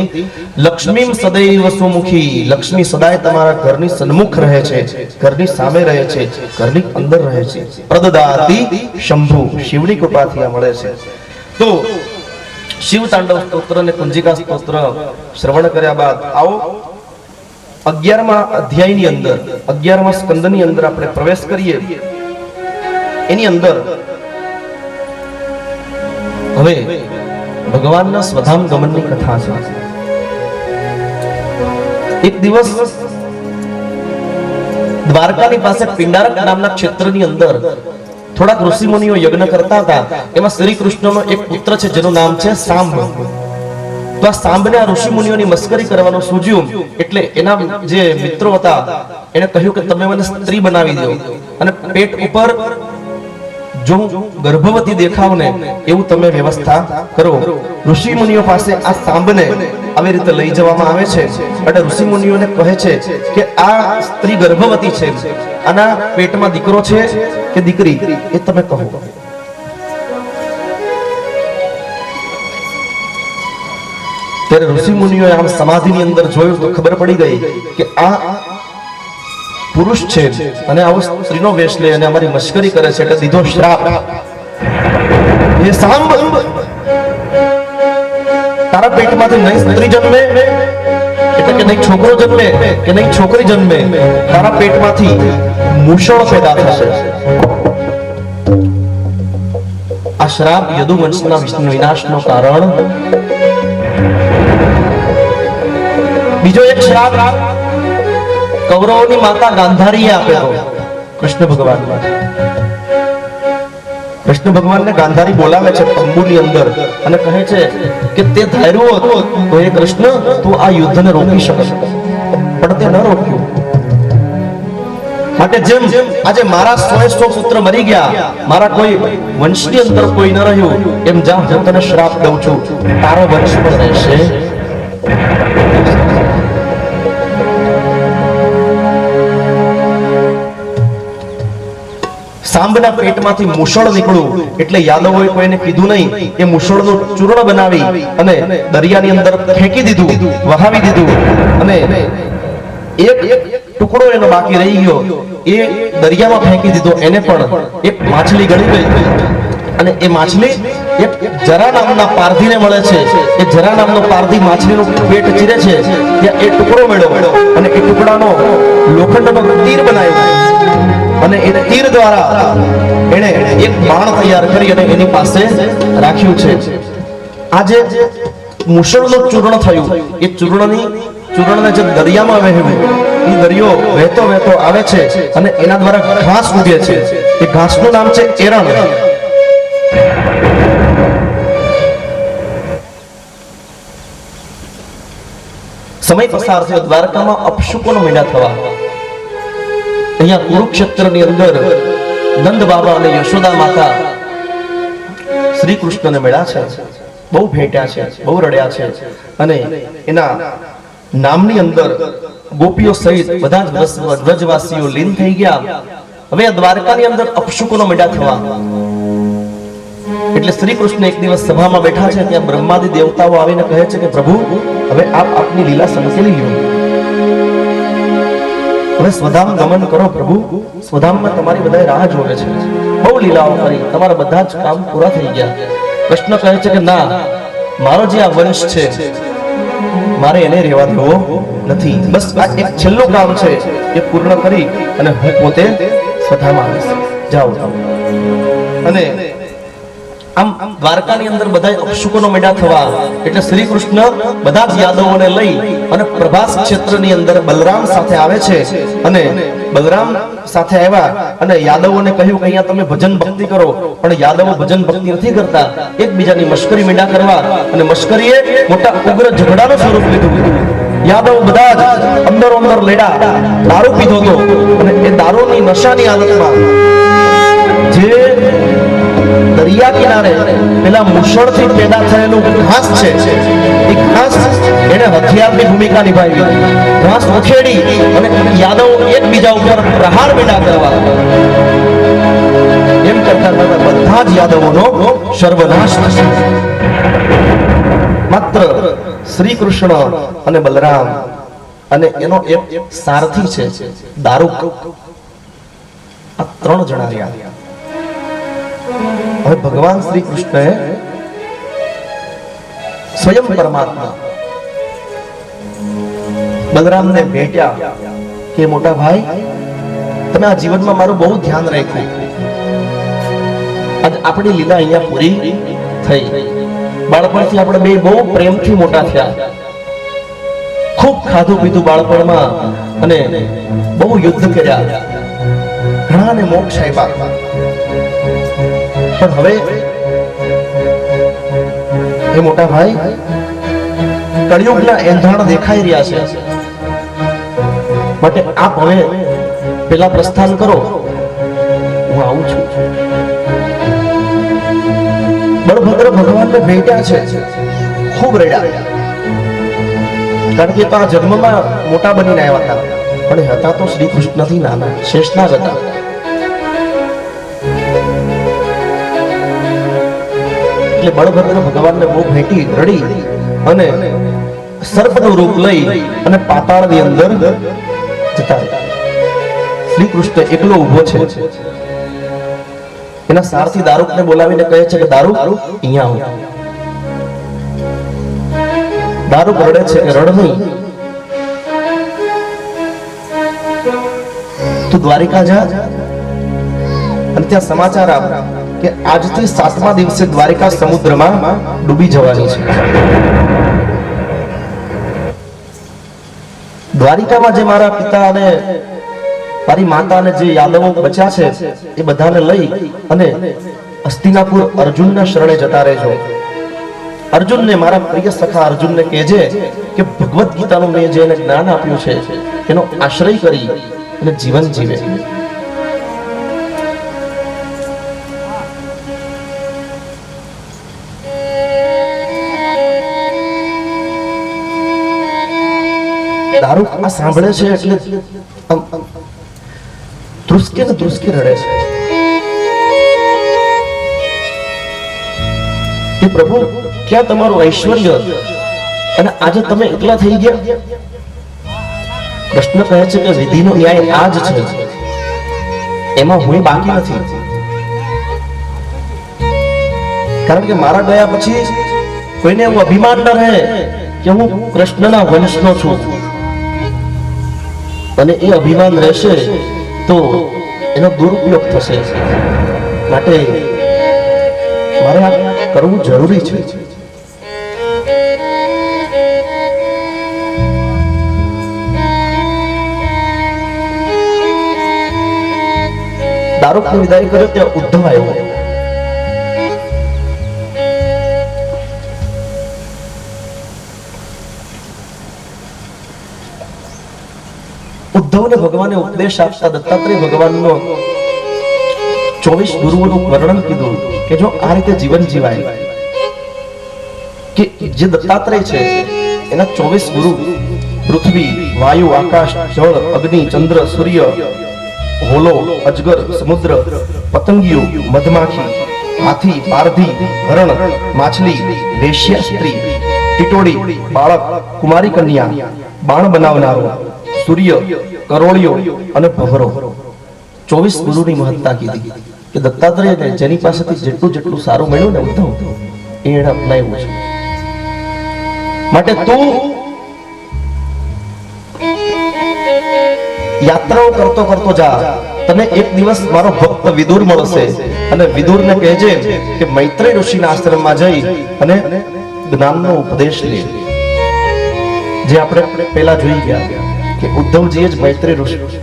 લક્ષ્મી સદૈવ સુમુખી. લક્ષ્મી સદાય તમારા ઘરની સન્મુખ રહે છે, ઘરની સામે રહે છે, ઘરની અંદર રહે છે. પ્રદદાતિ શંભુ. શિવની કૃપાથી આ મળે છે. તો શિવ તાંડવ સ્તોત્ર અને કુંજિકા સ્તોત્ર શ્રવણ કર્યા બાદ આવો 11મા અધ્યાયની અંદર 11મા સ્કંદની અંદર આપણે પ્રવેશ કરીએ. એની અંદર હવે ભગવાનના સ્વધામ ગમનની કથા છે. એક દિવસ દ્વારકાની પાસે પિંડારક નામના ક્ષેત્રની અંદર થોડાક ઋષિ મુનિઓ યજ્ઞ કરતા હતા. એમાં શ્રી કૃષ્ણનો એક પુત્ર છે જેનું નામ છે સાંબ. તો આ સાંબને આ ઋષિ મુનિઓની મસ્કરી કરવાનું સૂઝ્યું એટલે એના જે મિત્રો હતા એને કહ્યું કે તમે મને સ્ત્રી બનાવી દો અને પેટ ઉપર જો ગર્ભવતી દેખાવ ને એવું તમે વ્યવસ્થા કરો. ઋષિ મુનિઓ પાસે આ સાંબને આવી રીતે લઈ જવામાં આવે છે અને ઋષિ મુનિઓને કહે છે કે આ સ્ત્રી ગર્ભવતી છે, આના પેટમાં દીકરો છે કે દીકરી એ તમે કહો. ત્યારે ઋષિ મુનિઓએ આમ સમાધિની અંદર જોયું તો ખબર પડી ગઈ કે આ પુરુષ છે અને આવો સ્ત્રીનો વેશ લે અને અમારી મશ્કરી કરે છે એટલે દીધો શ્રાપ. એ સાંબ, તારા પેટમાંથી નહીં સ્ત્રી જન્મે એટલે કે નહીં છોકરો જન્મે કે નહીં છોકરી જન્મે, તારા પેટમાંથી મૂષણ પેદા થશે. આ શ્રાપ યદુવંશના વિનાશનો કારણ. બીજો એક શ્રાપ કૌરવોની માતા ગાંધારીએ આપેલો કૃષ્ણ ભગવાન. કૃષ્ણ ભગવાનને ગાંધારી બોલાવે છે તંબુની અંદર અને કહે છે કે તે ધાર્યું હતું તો એ કૃષ્ણ તું આ યુદ્ધને રોકી શકે, પણ તે ન રોક્યું. માટે જેમ આજે મારા 100 પુત્ર મરી ગયા, મારા કોઈ વંશની અંદર કોઈ ન રહ્યું, એમ જા હું તને શ્રાપ દઉં છું, તારો વંશ પણ રહેશે. સાંબના પેટમાંથી મૂષળ નીકળ્યું એટલે યાદવોએ કોઈને કીધું નહીં. એ મૂષળનું ચૂર્ણ બનાવી અને દરિયાની અંદર ફેંકી દીધું, વહાવી દીધું અને એક ટુકડો એનો બાકી રહી ગયો એ દરિયામાં ફેંકી દીધો. એને પણ એક માછલી ગળી ગઈ અને એ માછલી એક જરા નામના પારધીને મળે છે. એ જરા નામનો પારધી માછલીનું પેટ ચીરે છે, ત્યાં એ ટુકડો મળ્યો અને એ ટુકડાનો લોખંડનો તીર બનાવ્યો અને એ તીર દ્વારા એને એક બાણ તૈયાર કરી અને એની પાસે રાખ્યું છે. આજે મૂષળનું ચૂર્ણ થયું, એ ચૂર્ણને જે દરિયામાં વહેવું, એ દરિયો વહેતો વહેતો આવે છે અને એના દ્વારા ઘાસ ઉગે છે. એ ઘાસનું નામ છે એરણ. સમય પસાર થયો, દ્વારકામાં અપશુકોનો મહિના થવા.
અહીંયા કુરુક્ષેત્રની અંદર નંદ બાબા અને યશોદા માતા શ્રી કૃષ્ણને મળ્યા છે, બહુ ભેટ્યા છે, બહુ રડ્યા છે અને એના નામની અંદર ગોપીઓ સહિત બધા જ વ્રજવાસીઓ લીન થઈ ગયા. હવે આ દ્વારકાની અંદર અપશુકનો મળ્યા થવા એટલે શ્રી કૃષ્ણ એક દિવસ સભામાં બેઠા છે, ત્યાં બ્રહ્માદિ દેવતાઓ આવીને કહે છે કે પ્રભુ હવે આપ આપની લીલા સંકેલી લ્યો, હવે સ્વધામ ગમન કરો પ્રભુ, સ્વધામમાં તમારી બધા રાહ જોવે છે, બહુ લીલાઓ કરી, તમારા બધા જ કામ પૂરા થઈ ગયા. કૃષ્ણ કહે છે કે ના, મારો જે આ વંશ છે મારે એને રહેવા દેવો નથી, બસ આ એક છેલ્લું કામ છે એ પૂર્ણ કરી અને હું પોતે સ્વધામમાં આવીશ, જાઓ. અને આમ દ્વારકાની અંદર બધા અપશુકનો મેળા થવા એટલે શ્રી કૃષ્ણ બધા જ યાદવોને લઈ અને પ્રભાસ ક્ષેત્રની અંદર બલરામ સાથે આવે છે. અને બલરામ સાથે આવ્યા અને યાદવોને કહ્યું કે અહીંયા તમે ભજન ભક્તિ કરો, પણ યાદવો ભજન ભક્તિ નથી કરતા, એકબીજાની મશ્કરી મેળા કરવા અને મશ્કરીએ મોટા ઉગ્ર ઝઘડાનું સ્વરૂપ લીધું. યાદવ બધા જ અંદરો અંદર લેડા, દારૂ પીધો હતો અને એ દારૂની નશાની હાલતમાં જે દરિયા કિનારે પેલા મુશળથી પેદા થયેલું ઘાસ છે, એ ઘાસ એને હથિયારની ભૂમિકા નિભાવી, ઘાસ ઉખેડી અને યાદવ એકબીજા ઉપર પ્રહાર મેળા કરવા, એમ કરતા બધા જ યાદવોનો સર્વનાશ થશે. માત્ર શ્રી કૃષ્ણ અને બલરામ અને એનો એક સારથી છે દારૂક, આ 3 જણા રહ્યા. હવે ભગવાન શ્રી કૃષ્ણએ સ્વયં પરમાત્મા બલરામને ભેટ્યા કે મોટા ભાઈ તમે આ જીવનમાં મારું બહુ ધ્યાન રાખ્યું, આજ આપણી લીલા અહીંયા પૂરી થઈ, બાળપણથી આપણે બે બહુ પ્રેમથી મોટા થયા, ખૂબ ખાધું પીધું બાળપણમાં અને બહુ યુદ્ધ કર્યા, ઘણાને મોક્ષ આપ્યા, પણ હવે એ મોટા ભાઈ કળિયુગના એંધાણ દેખાઈ રહ્યા છે, માટે આપ હવે પેલા પ્રસ્થાન કરો, હું આવું છું. બળભદ્ર ભગવાનને ભેટ્યા છે, ખૂબ રડ્યા, કારણ કે તો આ જન્મમાં મોટા બનીને આવ્યા હતા, પણ એ હતા તો શ્રી કૃષ્ણથી નાના શેષનાગ હતા. એટલે બળભદ્ર ભગવાનને બહુ ભેટી રડી અને સર્પનું રૂપ લઈ અને પાતાળની અંદર જતા રહ્યા. શ્રી કૃષ્ણ એકલો ઊભો છે, એના સારથી દારૂકને બોલાવીને કહે છે કે દારૂક અહીંયા આવ. દારૂક રડે છે કે રડ નહીં, તું દ્વારિકા જા અને ત્યાં સમાચાર આપ કે આજથી 7મા દિવસે દ્વારિકા સમુદ્રમાં ડૂબી જવાની છે. દ્વારિકામાં જે મારા પિતા અને મારી માતા અને જે યાદવો બચ્યા છે એ બધાને લઈ અને હસ્તિનાપુર અર્જુનના શરણે જતા રહેજો. અર્જુનને, મારા પ્રિય સખા અર્જુનને કહેજે કે ભગવદ્ ગીતાનું મેં જે એને જ્ઞાન આપ્યું છે એનો આશ્રય કરી અને જીવન જીવે. દારૂક આ સાંભળે છે એટલે ધ્રુસકે ને ધ્રુસકે રડે છે કે પ્રભુ ક્યાં તમારું ઐશ્વર્ય અને આજે તમે એકલા થઈ ગયા. કૃષ્ણ કહે છે કે વિધિનો ન્યાય આ જ છે, એમાં હું બાકી નથી, કારણ કે મારા ગયા પછી કોઈને એવું અભિમાન ન રહે કે હું કૃષ્ણના વંશનો છું, અને એ અભિમાન રહેશે તો એનો દુરુપયોગ થશે, માટે મારે આ કરવું જરૂરી છે. દારૂકની વિદાય કર્યો ત્યાં ઉદ્ધવ આવ્યો. ઉદ્ધવને ભગવાને ઉપદેશ આપતા દત્તાત્રેય ભગવાનનો 24 ગુરુઓનું વર્ણન કીધું કે જો આ રીતે જીવન જીવાય, કે જે દત્તાત્રેય છે એના 24 ગુરુ પૃથ્વી, વાયુ, આકાશ, જળ, અગ્નિ, ચંદ્ર, સૂર્ય, હોલો, અજગર, સમુદ્ર, પતંગિયો, મધમાખી, હાથી, પારધી, હરણ, માછલી, વેશ્યા સ્ત્રી, ટીટોડી, બાળક, કુમારી કન્યા, બાણ બનાવનારો, સૂર્ય, કરોળિયો અને ભવરો, 24 ગુરુની મહત્તા કીધી કે દત્તાત્રેયને જેની પાસેથી જેટલું સારું મળ્યું ને ઉદ્ધવ એ એણે અપનાવ્યું છે. માટે તું યાત્રાઓ કરતો જા, તને એક દિવસ મારો ભક્ત વિદુર મળશે અને વિદુરને કહેજે કે મૈત્રેય ઋષિના આશ્રમમાં જઈ અને જ્ઞાનનો ઉપદેશ લે. જે આપણે પહેલા જોઈ ગયા કે ઉદ્ધવજીએ જ મૈત્રેય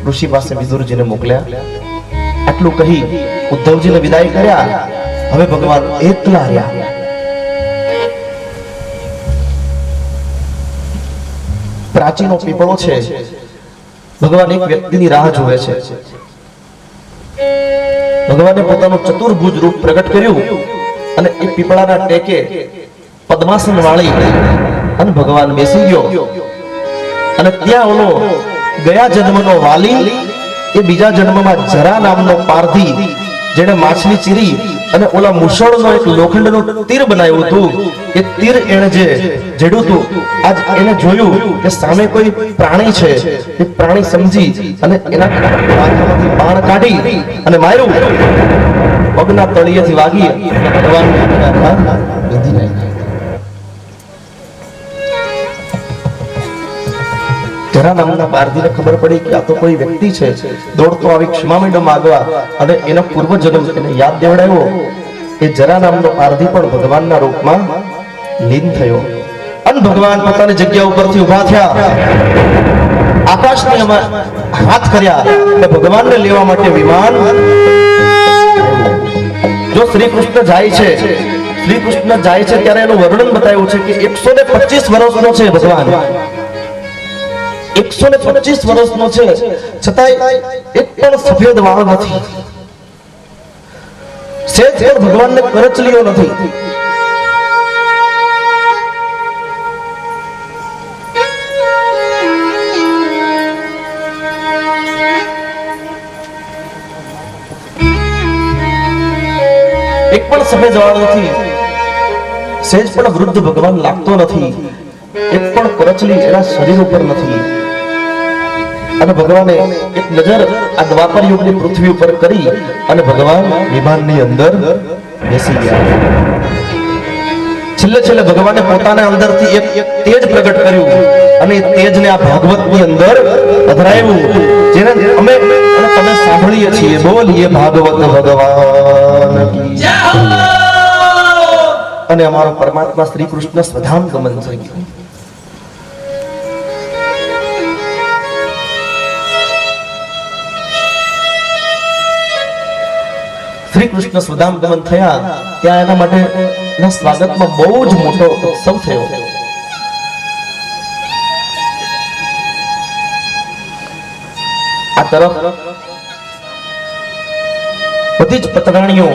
ઋષિ પાસે વિદુરજીને મોકલ્યા. આટલું કહી ઉદ્ધવજીને વિદાય કર્યા. હવે ભગવાન એકલા રહ્યા. પ્રાચીનો પીપળો છે, ભગવાન એક વ્યક્તિની રાહ જોવે છે. ભગવાને પોતાનું ચતુર્ભુજ રૂપ પ્રગટ કર્યું અને એ પીપળાના ટેકે પદ્માસન વાળી અને ભગવાન બેસી ગયો. અને ત્યાં ઓલો ગયા જન્મનો વાલી એ બીજા જન્મમાં જરા નામનો પારધી જેણે માછલી ચીરી અને ઓલા મુસળનો એક લોખંડનું તીર બનાવ્યું હતું, એ તીર એણે જે જેડ્યું હતું, આજ એને જોયું કે સામે કોઈ પ્રાણી છે. એ પ્રાણી સમજી અને એના માથામાંથી બાણ કાઢી અને માર્યું. પગના તળિયેથી વાગી અને ભગવાનને બાંધી નાખ્યા. જરા નામના પારધીને ખબર પડી કે આ તો કોઈ વ્યક્તિ છે. દોડતો આવી ક્ષમા માંડ્યો માંગવા અને એનો પૂર્વજન્મ એને યાદ દેવડાવ્યો. એ જરા નામનો પારધી પણ ભગવાનના રૂપમાં લીન થયો અને ભગવાન પોતાની જગ્યા ઉપરથી ઊભા થયા. આકાશને હાથ કર્યા અને ભગવાનને લેવા માટે વિમાન. જો શ્રી કૃષ્ણ જાય છે, શ્રી કૃષ્ણ જાય છે ત્યારે એનું વર્ણન બતાવ્યું છે કે 125 વર્ષનો છે ભગવાન. 125 વર્ષનો છે છતાંય એક પણ સફેદ વાળ નથી. સેજ પણ ભગવાનને કરચલીઓ નથી. એક પણ સફેદ વાળ નથી. સેજ પણ વૃદ્ધ ભગવાન લાગતો નથી. એક પણ કરચલી એના શરીર ઉપર નથી. અને ભગવાને એક નજર આ દ્વાપર યુગની પૃથ્વી ઉપર કરી અને ભગવાન વિમાનની અંદર બેસી ગયા. છેલ્લે ભગવાને પોતાના અંદરથી એક તેજ પ્રગટ કર્યું અને એ તેજને આ ભાગવતની અંદર પધરાવ્યું, જેને અમે અને તમે સાંભળીએ છીએ. બોલીએ ભાગવત ભગવાન કી જય. અને અમારો પરમાત્મા શ્રી કૃષ્ણ સ્વધામ ગમન થઈ ગયું. શ્રી કૃષ્ણ સ્વધામ ગમન થયા ત્યાં એના માટે એના સ્વાગતમાં બહુ જ મોટો ઉત્સવ થયો. આ તરફ બધી જ પતરાણીઓ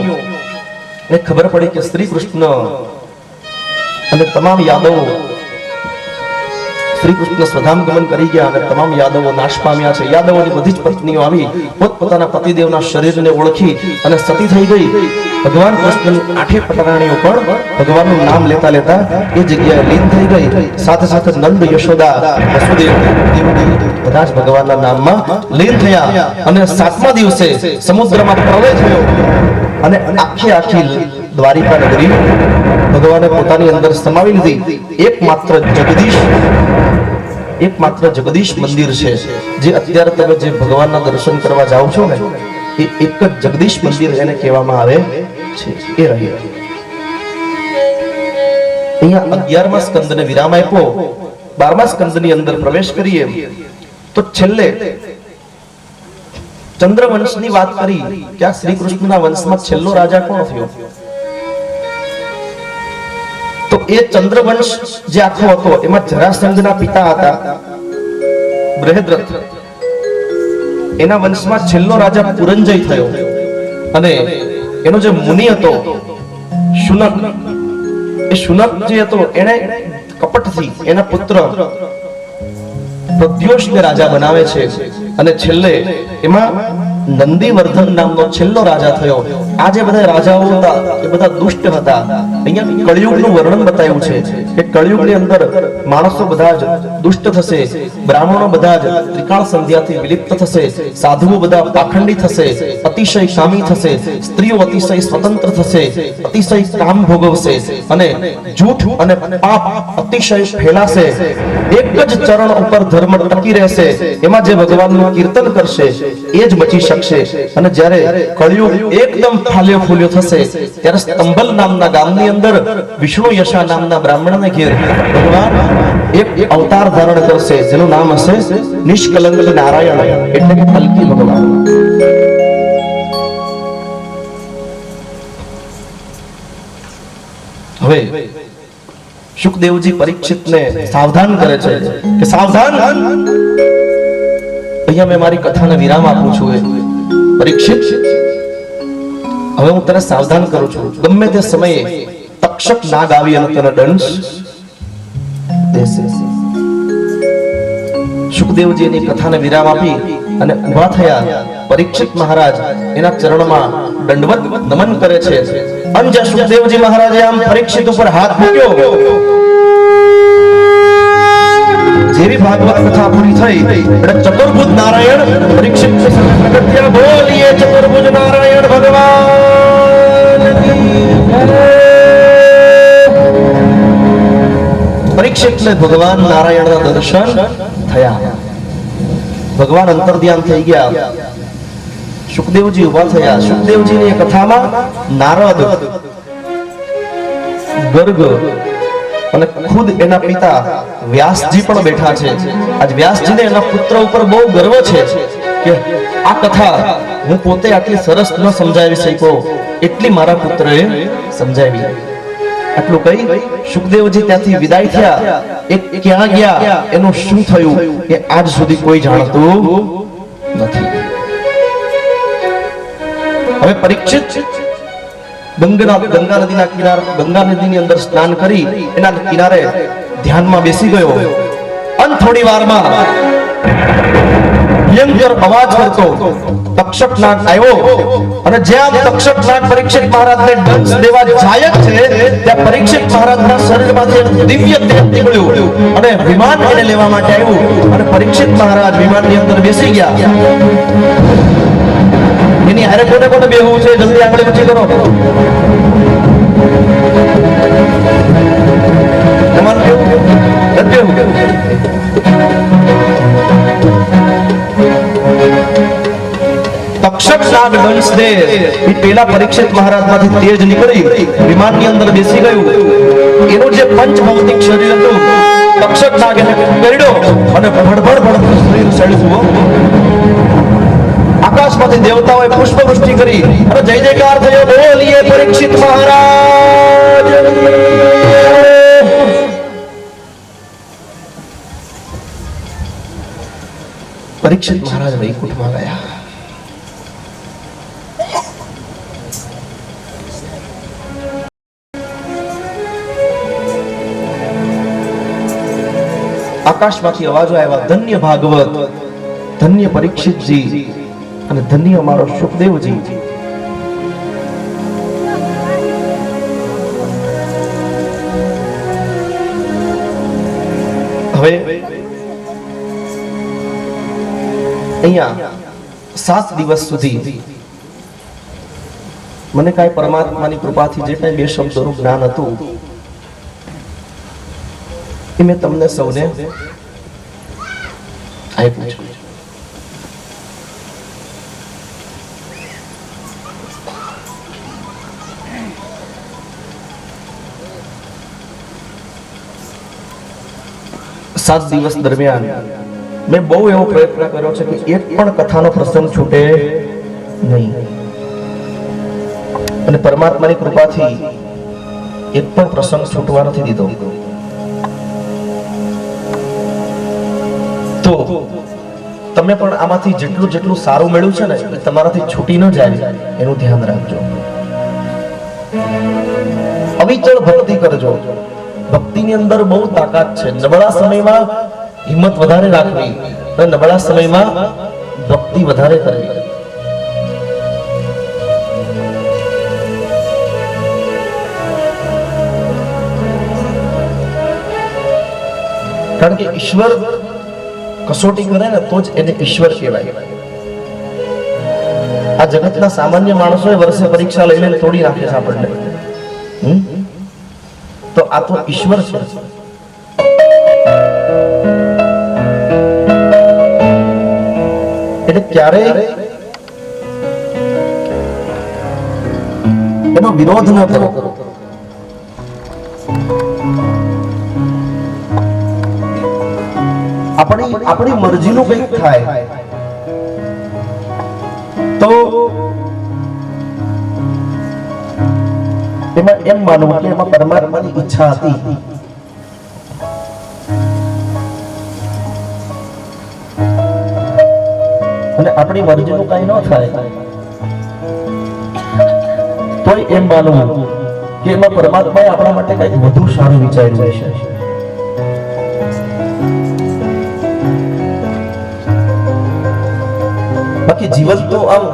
ને ખબર પડી કે શ્રી કૃષ્ણ અને તમામ યાદવો શ્રી કૃષ્ણ સ્વધામ ગમન કરી ગયા અને તમામ યાદવો નાશ પામ્યા છે. યાદવોની બધી જ પત્નીઓ આવી પોતપોતાના પતિદેવના શરીરને ઓળખી અને સતી થઈ ગઈ. ભગવાન કૃષ્ણની 8 પટરાણીઓ પણ ભગવાનનું નામ લેતા લેતા એ જગ્યાએ લીન થઈ ગઈ. સાથે સાથે નંદ, યશોદા, વસુદેવ, દેવકી બધા જ ભગવાનના નામમાં લીન થયા. અને 7મા દિવસે સમુદ્રમાં પ્રલય થયો અને આખી દ્વારિકા નગરી ભગવાને પોતાની અંદર સમાવી લીધી. એકમાત્ર જગદીશ મંદિર છે જે અત્યારે તમે જે ભગવાનના દર્શન કરવા જાઓ છો ને, એ એક જ જગદીશ મંદિર એને કહેવામાં આવે છે. એ રહ્યું અહીંયા 11મા સ્કંદને વિરામ આપ્યો. 12મા સ્કંદની અંદર પ્રવેશ કરીએ તો છેલ્લે ચંદ્રવંશની વાત કરી કે આ શ્રી કૃષ્ણના વંશમાં છેલ્લો રાજા કોણ થયો? તો એ ચંદ્રવંશ જે આખો હતો એમાં જરાસંઘના પિતા હતા બૃહદ્રથ. એના વંશમાં છેલ્લો રાજા પુરંજય થયો અને એનો જે મુનિ હતો શુનક, એ શુનક જે હતો એને કપટથી એના પુત્ર પ્રદ્યોષને રાજા બનાવે છે અને છેલ્લે એમાં નંદીવર્ધન નામનો છેલ્લો રાજા થયો. આ જે બધા રાજાઓ હતા એ બધા દુષ્ટ હતા. અહીંયા કળિયુગનું વર્ણન બતાવ્યું છે કે કળિયુગની અંદર માણસો બધા જ દુષ્ટ થશે, બ્રાહ્મણો બધા જ ત્રિકાળ સંધ્યાથી વિલિપ્ત થશે, સાધુઓ બધા પાખંડી થશે, અતિશય કામી થશે, સ્ત્રીઓ અતિશય સ્વતંત્ર થશે, અતિશય કામ ભોગવશે અને જૂઠ અને પાપ અતિશય ફેલાશે. એક જ ચરણ ઉપર ધર્મ ટકી રહેશે, એમાં જે ભગવાનનું કીર્તન કરશે એ જ બચી શકશે. અને જ્યારે કળિયુગ એકદમ ફાલ્યો ફૂલ્યો થશે ત્યારે સ્તંભલ નામના ગામની અંદર વિષ્ણુ યશા નામના બ્રાહ્મણને ઘેર ભગવાન એક અવતાર ધારણ કરશે જેનું નામ હશે નિષ્કલંક નારાયણ, એટલે કે કલ્કી ભગવાન. હવે શુકદેવજી પરીક્ષિતને સાવધાન કરે છે કે સાવધાન, અહીંયા મેં મારી કથાને વિરામ આપું છું. પરીક્ષિત, હવે હું તને સાવધાન કરું છું, ગમે તે સમયે તક્ષક નાગ આવી અને તને દંશ દેશે. શુકદેવજી એની કથાને વિરામ આપી અને ઊભા થયા. પરીક્ષિત મહારાજ એના ચરણમાં દંડવત નમન કરે છે. અને જ્યાં શુકદેવજી મહારાજે આમ પરીક્ષિત ઉપર હાથ મૂક્યો, જેવી ભાગવત કથા પૂરી થઈ એટલે ચતુર્ભુજ નારાયણ પરીક્ષિત પ્રગટ થયા. બોલીએ ચતુર્ભુજ નારાયણ ભગવાન કી જય. પરીક્ષિતને ભગવાન નારાયણના દર્શન થયા. ભગવાન અંતર્ધ્યાન થઈ ગયા. શુકદેવજી ઉભા થયા. શુકદેવજીની કથામાં નારદ, ગર્ગ અને ખુદ એના પિતા વ્યાસજી પણ બેઠા છે. આજ વ્યાસજીને એના પુત્ર ઉપર બહુ ગર્વ છે કે આ કથા હું પોતે આટલી સરસ ન સમજાવી શક્યો એટલી મારા પુત્રએ સમજાવી. આટલું કહી શુકદેવજી ત્યાંથી વિદાય થયા. એ ક્યાં ગયા, એનું શું થયું એ આજ સુધી કોઈ જાણતું નથી. હવે પરીક્ષિત ગંગા નદીના કિનારે, ગંગા નદીની અંદર સ્નાન કરી એના કિનારે ધ્યાનમાં બેસી ગયો. અને થોડી વારમાં ભયંકર અવાજ કરતો તક્ષક નાગ આવ્યો અને જ્યાં તક્ષક નાગ પરીક્ષિત મહારાજને દંશ દેવા જાય છે ત્યાં પરીક્ષિત મહારાજના શરીરમાંથી દિવ્ય તેજ નીકળ્યું અને વિમાન એને લેવા માટે આવ્યું અને પરીક્ષિત મહારાજ વિમાનની અંદર બેસી ગયા. એની હારે કોને કોને બેહવું છે જલ્દી આગળ ઊંચી કરો. તમારે કેવું નથી બેહવું? તક્ષક નાગ દંશ દે એ પેલા પરીક્ષિત મહારાજમાંથી તેજ નીકળી વિમાનની અંદર બેસી ગયું. એનું જે પંચભૌતિક શરીર હતું તક્ષક નાગ એને કરડ્યો અને ભડભડ ભડભડ શરીર સળગ્યું. આકાશમાંથી દેવતાઓએ પુષ્પવૃષ્ટિ કરી અને જય જયકાર થયો. બોલીએ પરીક્ષિત મહારાજ. પરીક્ષિત મહારાજ વૈકુંઠમાં ગયા. આકાશમાંથી અવાજો આવ્યા, ધન્ય ભાગવત, ધન્ય પરીક્ષિતજી અને ધન્ય અમારો શુકદેવજી. હવે અહીંયા 7 દિવસ સુધી મને કાંઈ પરમાત્માની કૃપાથી જે કાંઈ બે શબ્દોનું જ્ઞાન હતું એ મેં તમને સૌને આપ્યું છે. સાત દિવસ દરમિયાન મેં બહુ એવો પ્રયત્ન કર્યો છે કે એક પણ કથાનો પ્રસંગ છૂટે નહીં અને પરમાત્માની કૃપાથી એક પણ પ્રસંગ છૂટવા નથી દીધો. તો તમે પણ આમાંથી જેટલું જેટલું સારું મળ્યું છે ને એ તમારાથી છૂટી ન જાય એનું ધ્યાન રાખજો. અવિચળ ભક્તિ કરજો. ભક્તિની અંદર બહુ તાકાત છે. નબળા સમયમાં હિંમત વધારે રાખવી અને નબળા સમયમાં ભક્તિ વધારે કરવી. કારણ કે ઈશ્વર કસોટી કરે ને તો જ એને ઈશ્વર કહેવાય. આ જગતના સામાન્ય માણસોએ વર્ષે પરીક્ષા લઈ લઈને તોડી નાખે છે આપણને. તો આ તો ઈશ્વર છે. એટલે ક્યારેય એનો વિરોધ ન કરો. આપણી મરજીનું કંઈક થાય તો એમાં એમ માનવું કે એમાં પરમાત્માની ઈચ્છા હતી. અને આપણી મરજીનું કંઈ ન થાય તોય એમ માનવું કે એમાં પરમાત્માએ આપણા માટે કંઈક વધુ સારું વિચાર્યું છે. બાકી જીવન તો આમ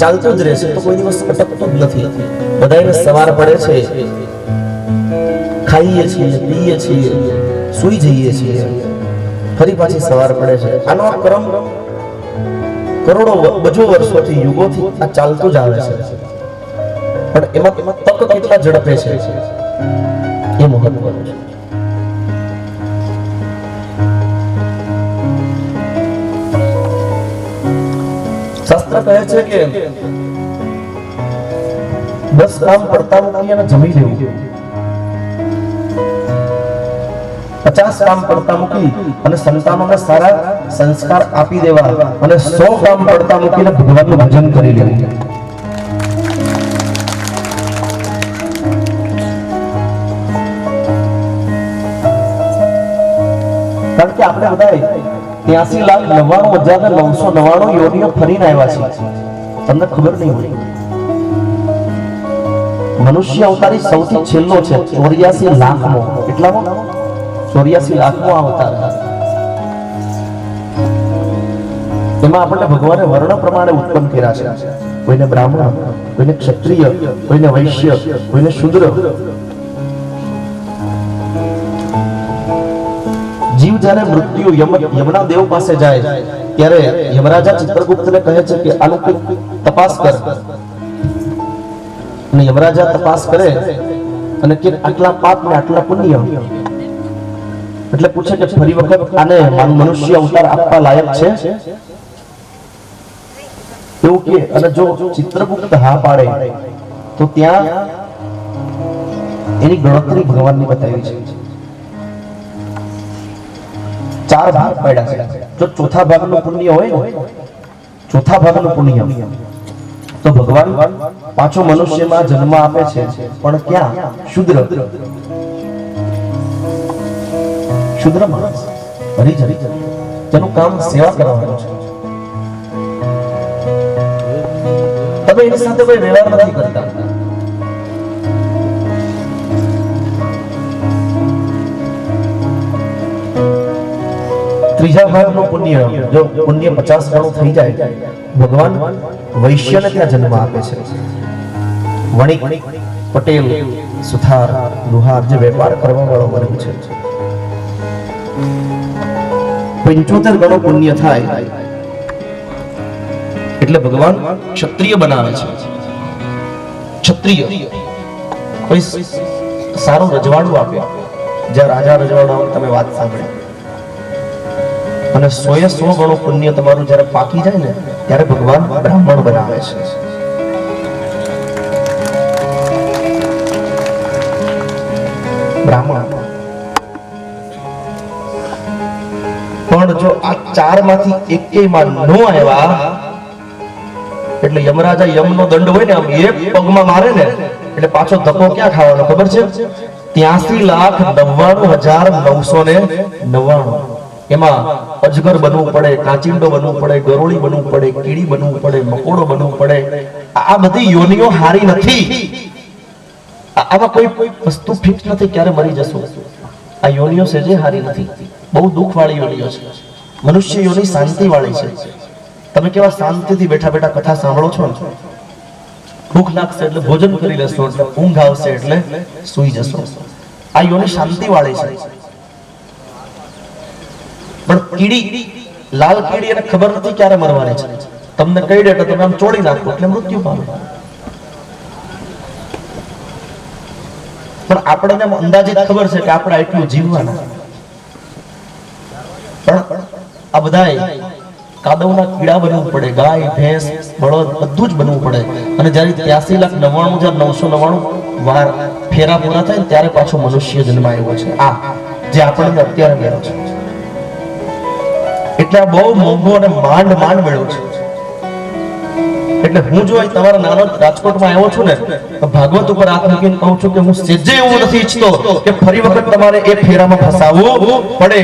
ચાલતું જ રહેશે, તો કોઈ દિવસ અટકતો જ નથી. બધાને સવાર પડે છે, ખાઈએ છીએ, પીએ છીએ, સૂઈ જઈએ છીએ, ફરી પાછી સવાર પડે છે. આનો ક્રમ કરોડો બજો વર્ષોથી યુગોથી આ ચાલતું જ આવે છે. પણ એમાં તક કેટલા ઝડપે છે એ મહત્વનું છે. શાસ્ત્ર કહે છે કે 10 કામ પડતા મૂકી અને જમી લેવું, 50 કામ પડતા મૂકી અને સંતાનોને સારા સંસ્કાર આપી દેવા અને 100 કામ પડતા મૂકીને ભગવાનનું ભજન કરી લેવું. કારણ કે આપણે બધા 83,99,999 યોનિઓ ફરીને આવ્યા છે. તમને ખબર નહીં હોય. મનુષ્ય અવતારી સૌથી છેલ્લો છે, 84 લાખમો. કેટલામો? 84 લાખમો અવતાર. એમાં આપણને ભગવાને વર્ણ પ્રમાણે ઉત્પન્ન કર્યા છે. કોઈને બ્રાહ્મણ, કોઈને ક્ષત્રિય, કોઈને વૈશ્ય, કોઈને શૂદ્ર. જીવ જ્યારે મૃત્યુ યમના દેવ પાસે જાય ત્યારે યમરાજા ચિત્રગુપ્તને કહે છે કે આનું કંઈક તપાસ કર. અને યમરાજા તપાસ કરે અને કે આટલા પાપ ને આટલા પુણ્ય. એટલે પૂછે કે ફરી વખત આને મનુષ્ય અવતાર આપવા લાયક છે એવું કે. અને જો ચિત્રગુપ્ત હા પાડે તો ત્યાં એની ગણતરી ભગવાનની બતાવી છે. 4 ભાગ પડ્યા છે. જો ચોથા ભાગનું પુણ્ય હોય ને, ચોથા ભાગનું પુણ્ય, તો ભગવાન પાછો મનુષ્યમાં જન્મ આપે છે. પણ ક્યાં? શુદ્ર માણસ, હરિજન, જેનું કામ સેવા કરવાનું છે. તમે એની સાથે કોઈ વ્યવહાર નથી કરતા. ત્રીજા ભાગનું પુણ્ય, જો પુણ્ય 50 ગણું થઈ જાય, ભગવાન વૈશ્યને ત્યાં જન્મ આપે છે. વણિક, પટેલ, સુથાર, લુહાર, જે વેપાર કરવા વાળો વર્ગ છે. 75 ગણું પુણ્ય થાય એટલે ભગવાન ક્ષત્રિય બનાવે છે. ક્ષત્રિય કોઈ સારું રજવાડું આપે. જ્યાં રાજા રજવાડા તમે વાત સાંભળી. અને 100 ગણું પુણ્ય તમારું જ્યારે પાકી જાય ને ત્યારે ભગવાન બ્રાહ્મણ બનાવે છે. બ્રાહ્મણ. પણ જો આ 4 માંથી એકેયમાં ન આવ્યા એટલે યમરાજા યમનો દંડ હોય ને, આમ એક પગમાં મારે ને એટલે પાછો ધક્કો ક્યાં ખાવાનો ખબર છે? 83,99,999. એમાં અજગર બનવું પડે, કાચિંડો બનવું પડે, ગરોળી બનવું પડે, કીડી બનવું પડે, મકોડો બનવું પડે. આ બધી યોનિઓ હારી નથી. આમાં કોઈ વસ્તુ ફિક્સ નથી ક્યારે મરી જશું. આ યોનિઓ છે જે હારી નથી, બહુ દુઃખ વાળી યોનિઓ છે. મનુષ્ય યોની શાંતિ વાળી છે. તમે કેવા શાંતિથી બેઠા બેઠા કથા સાંભળો છો ને, ભૂખ લાગશે એટલે ભોજન કરી લેશો, એટલે ઊંઘ આવશે એટલે સૂઈ જશો. આ યોની શાંતિ વાળી છે. પણ કીડી, લાલ કીડી એને ખબર નથી ક્યારે મરવાની છે. તમને કહી દે તો તમે આમ ચોળી નાખો એટલે મૃત્યુ પામે. પણ આપણને અંદાજિત ખબર છે કે આપણે એટલું જીવવાના. પણ આ બધાય કાદવના કીડા બનવું પડે, ગાય, ભેંસ, બળદ બધું જ બનવું પડે. અને જ્યારે 83,99,999 વાર ફેરા પૂરા થાય ને ત્યારે પાછો મનુષ્ય જન્મ આવ્યો છે. આ જે આપણને અત્યારે મળ્યો છે, એટલે આ બહુ મોંઘો અને માંડ મેળવ્યો છે. એટલે હું જો તમારા નાનો રાજકોટમાં આવ્યો છું ને, તો ભાગવત ઉપર હાથ મૂકીને કહું છું કે હું સેજે એવું નથી ઈચ્છતો કે ફરી વખત તમારે એ ફેરામાં ફસાવવું પડે.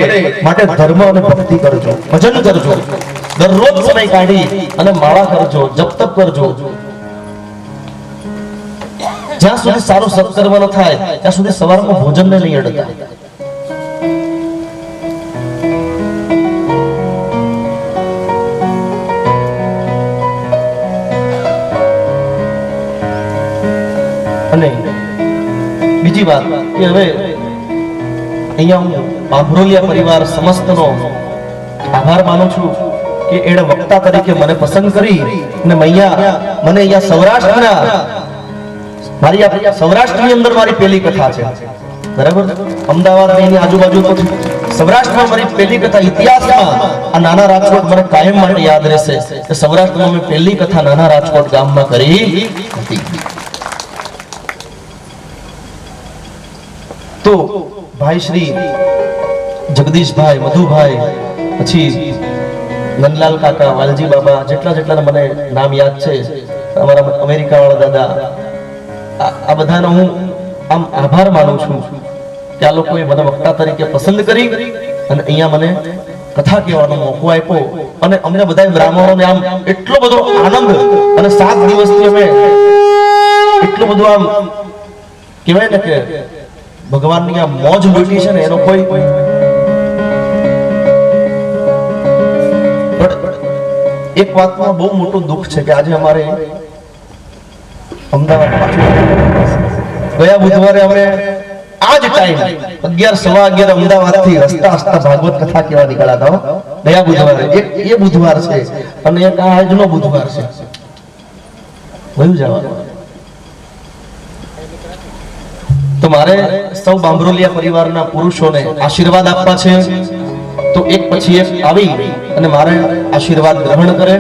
માટે ધર્મ અને ભક્તિ કરજો, ભજન કરજો, દરરોજ સમય કાઢી અને માળા કરજો, જપ તપ કરજો. જ્યાં સુધી સારો સત્કર્મ ન થાય ત્યાં સુધી સવારમાં ભોજનને નહીં અડતા. અને બીજી વાત કે હવે અહીંયા હું બાંભરોલિયા પરિવાર સમસ્તનો આભાર માનું છું કે એણે વક્તા તરીકે મને પસંદ કરી અને અહીંયા સૌરાષ્ટ્રના મારી આ સૌરાષ્ટ્રની અંદર મારી પહેલી કથા છે. બરાબર, અમદાવાદ ની આજુબાજુ તો સૌરાષ્ટ્રમાં મારી પહેલી કથા. ઇતિહાસમાં આ નાના રાજકોટ મને કાયમ માટે યાદ રહેશે કે સૌરાષ્ટ્રમાં મેં પહેલી કથા નાના રાજકોટ ગામમાં કરી હતી. તો ભાઈ શ્રી જગદીશભાઈ, મધુભાઈ, પછી નંદલાલ કાકા, વાલજી બાબા, જેટલા મને નામ યાદ છે, અમારા અમેરિકા વાળા દાદા, આ બધાનો હું આમ આભાર માનું છું કે આ લોકોએ મને વક્તા તરીકે પસંદ કરી અને અહીંયા મને કથા કહેવાનો મોકો આપ્યો. અને અમને બધા બ્રાહ્મણોને આમ એટલો બધો આનંદ, અને 7 દિવસથી અમે એટલું બધું આમ કહેવાય ને કે ભગવાનની આ મોજ લૂટી છે ને એનો કોઈ. એક વાતમાં બહુ મોટું દુઃખ છે કે આજે અમારે અમદાવાદ પાછું ગયા બુધવારે અમે આ જ ટાઈમ 11:15 અમદાવાદ થી હસતા ભાગવત કથા કેવા નીકળ્યા હતા. ગયા બુધવારે એ બુધવાર છે અને એક આજનો બુધવાર છે. વયું જવાનું. તો મારે સૌ બાંભરોલિયા પરિવારના પુરુષોને આશીર્વાદ આપવા છે. તો એક પછી એક આવી અને મારે આશીર્વાદ ગ્રહણ કરે.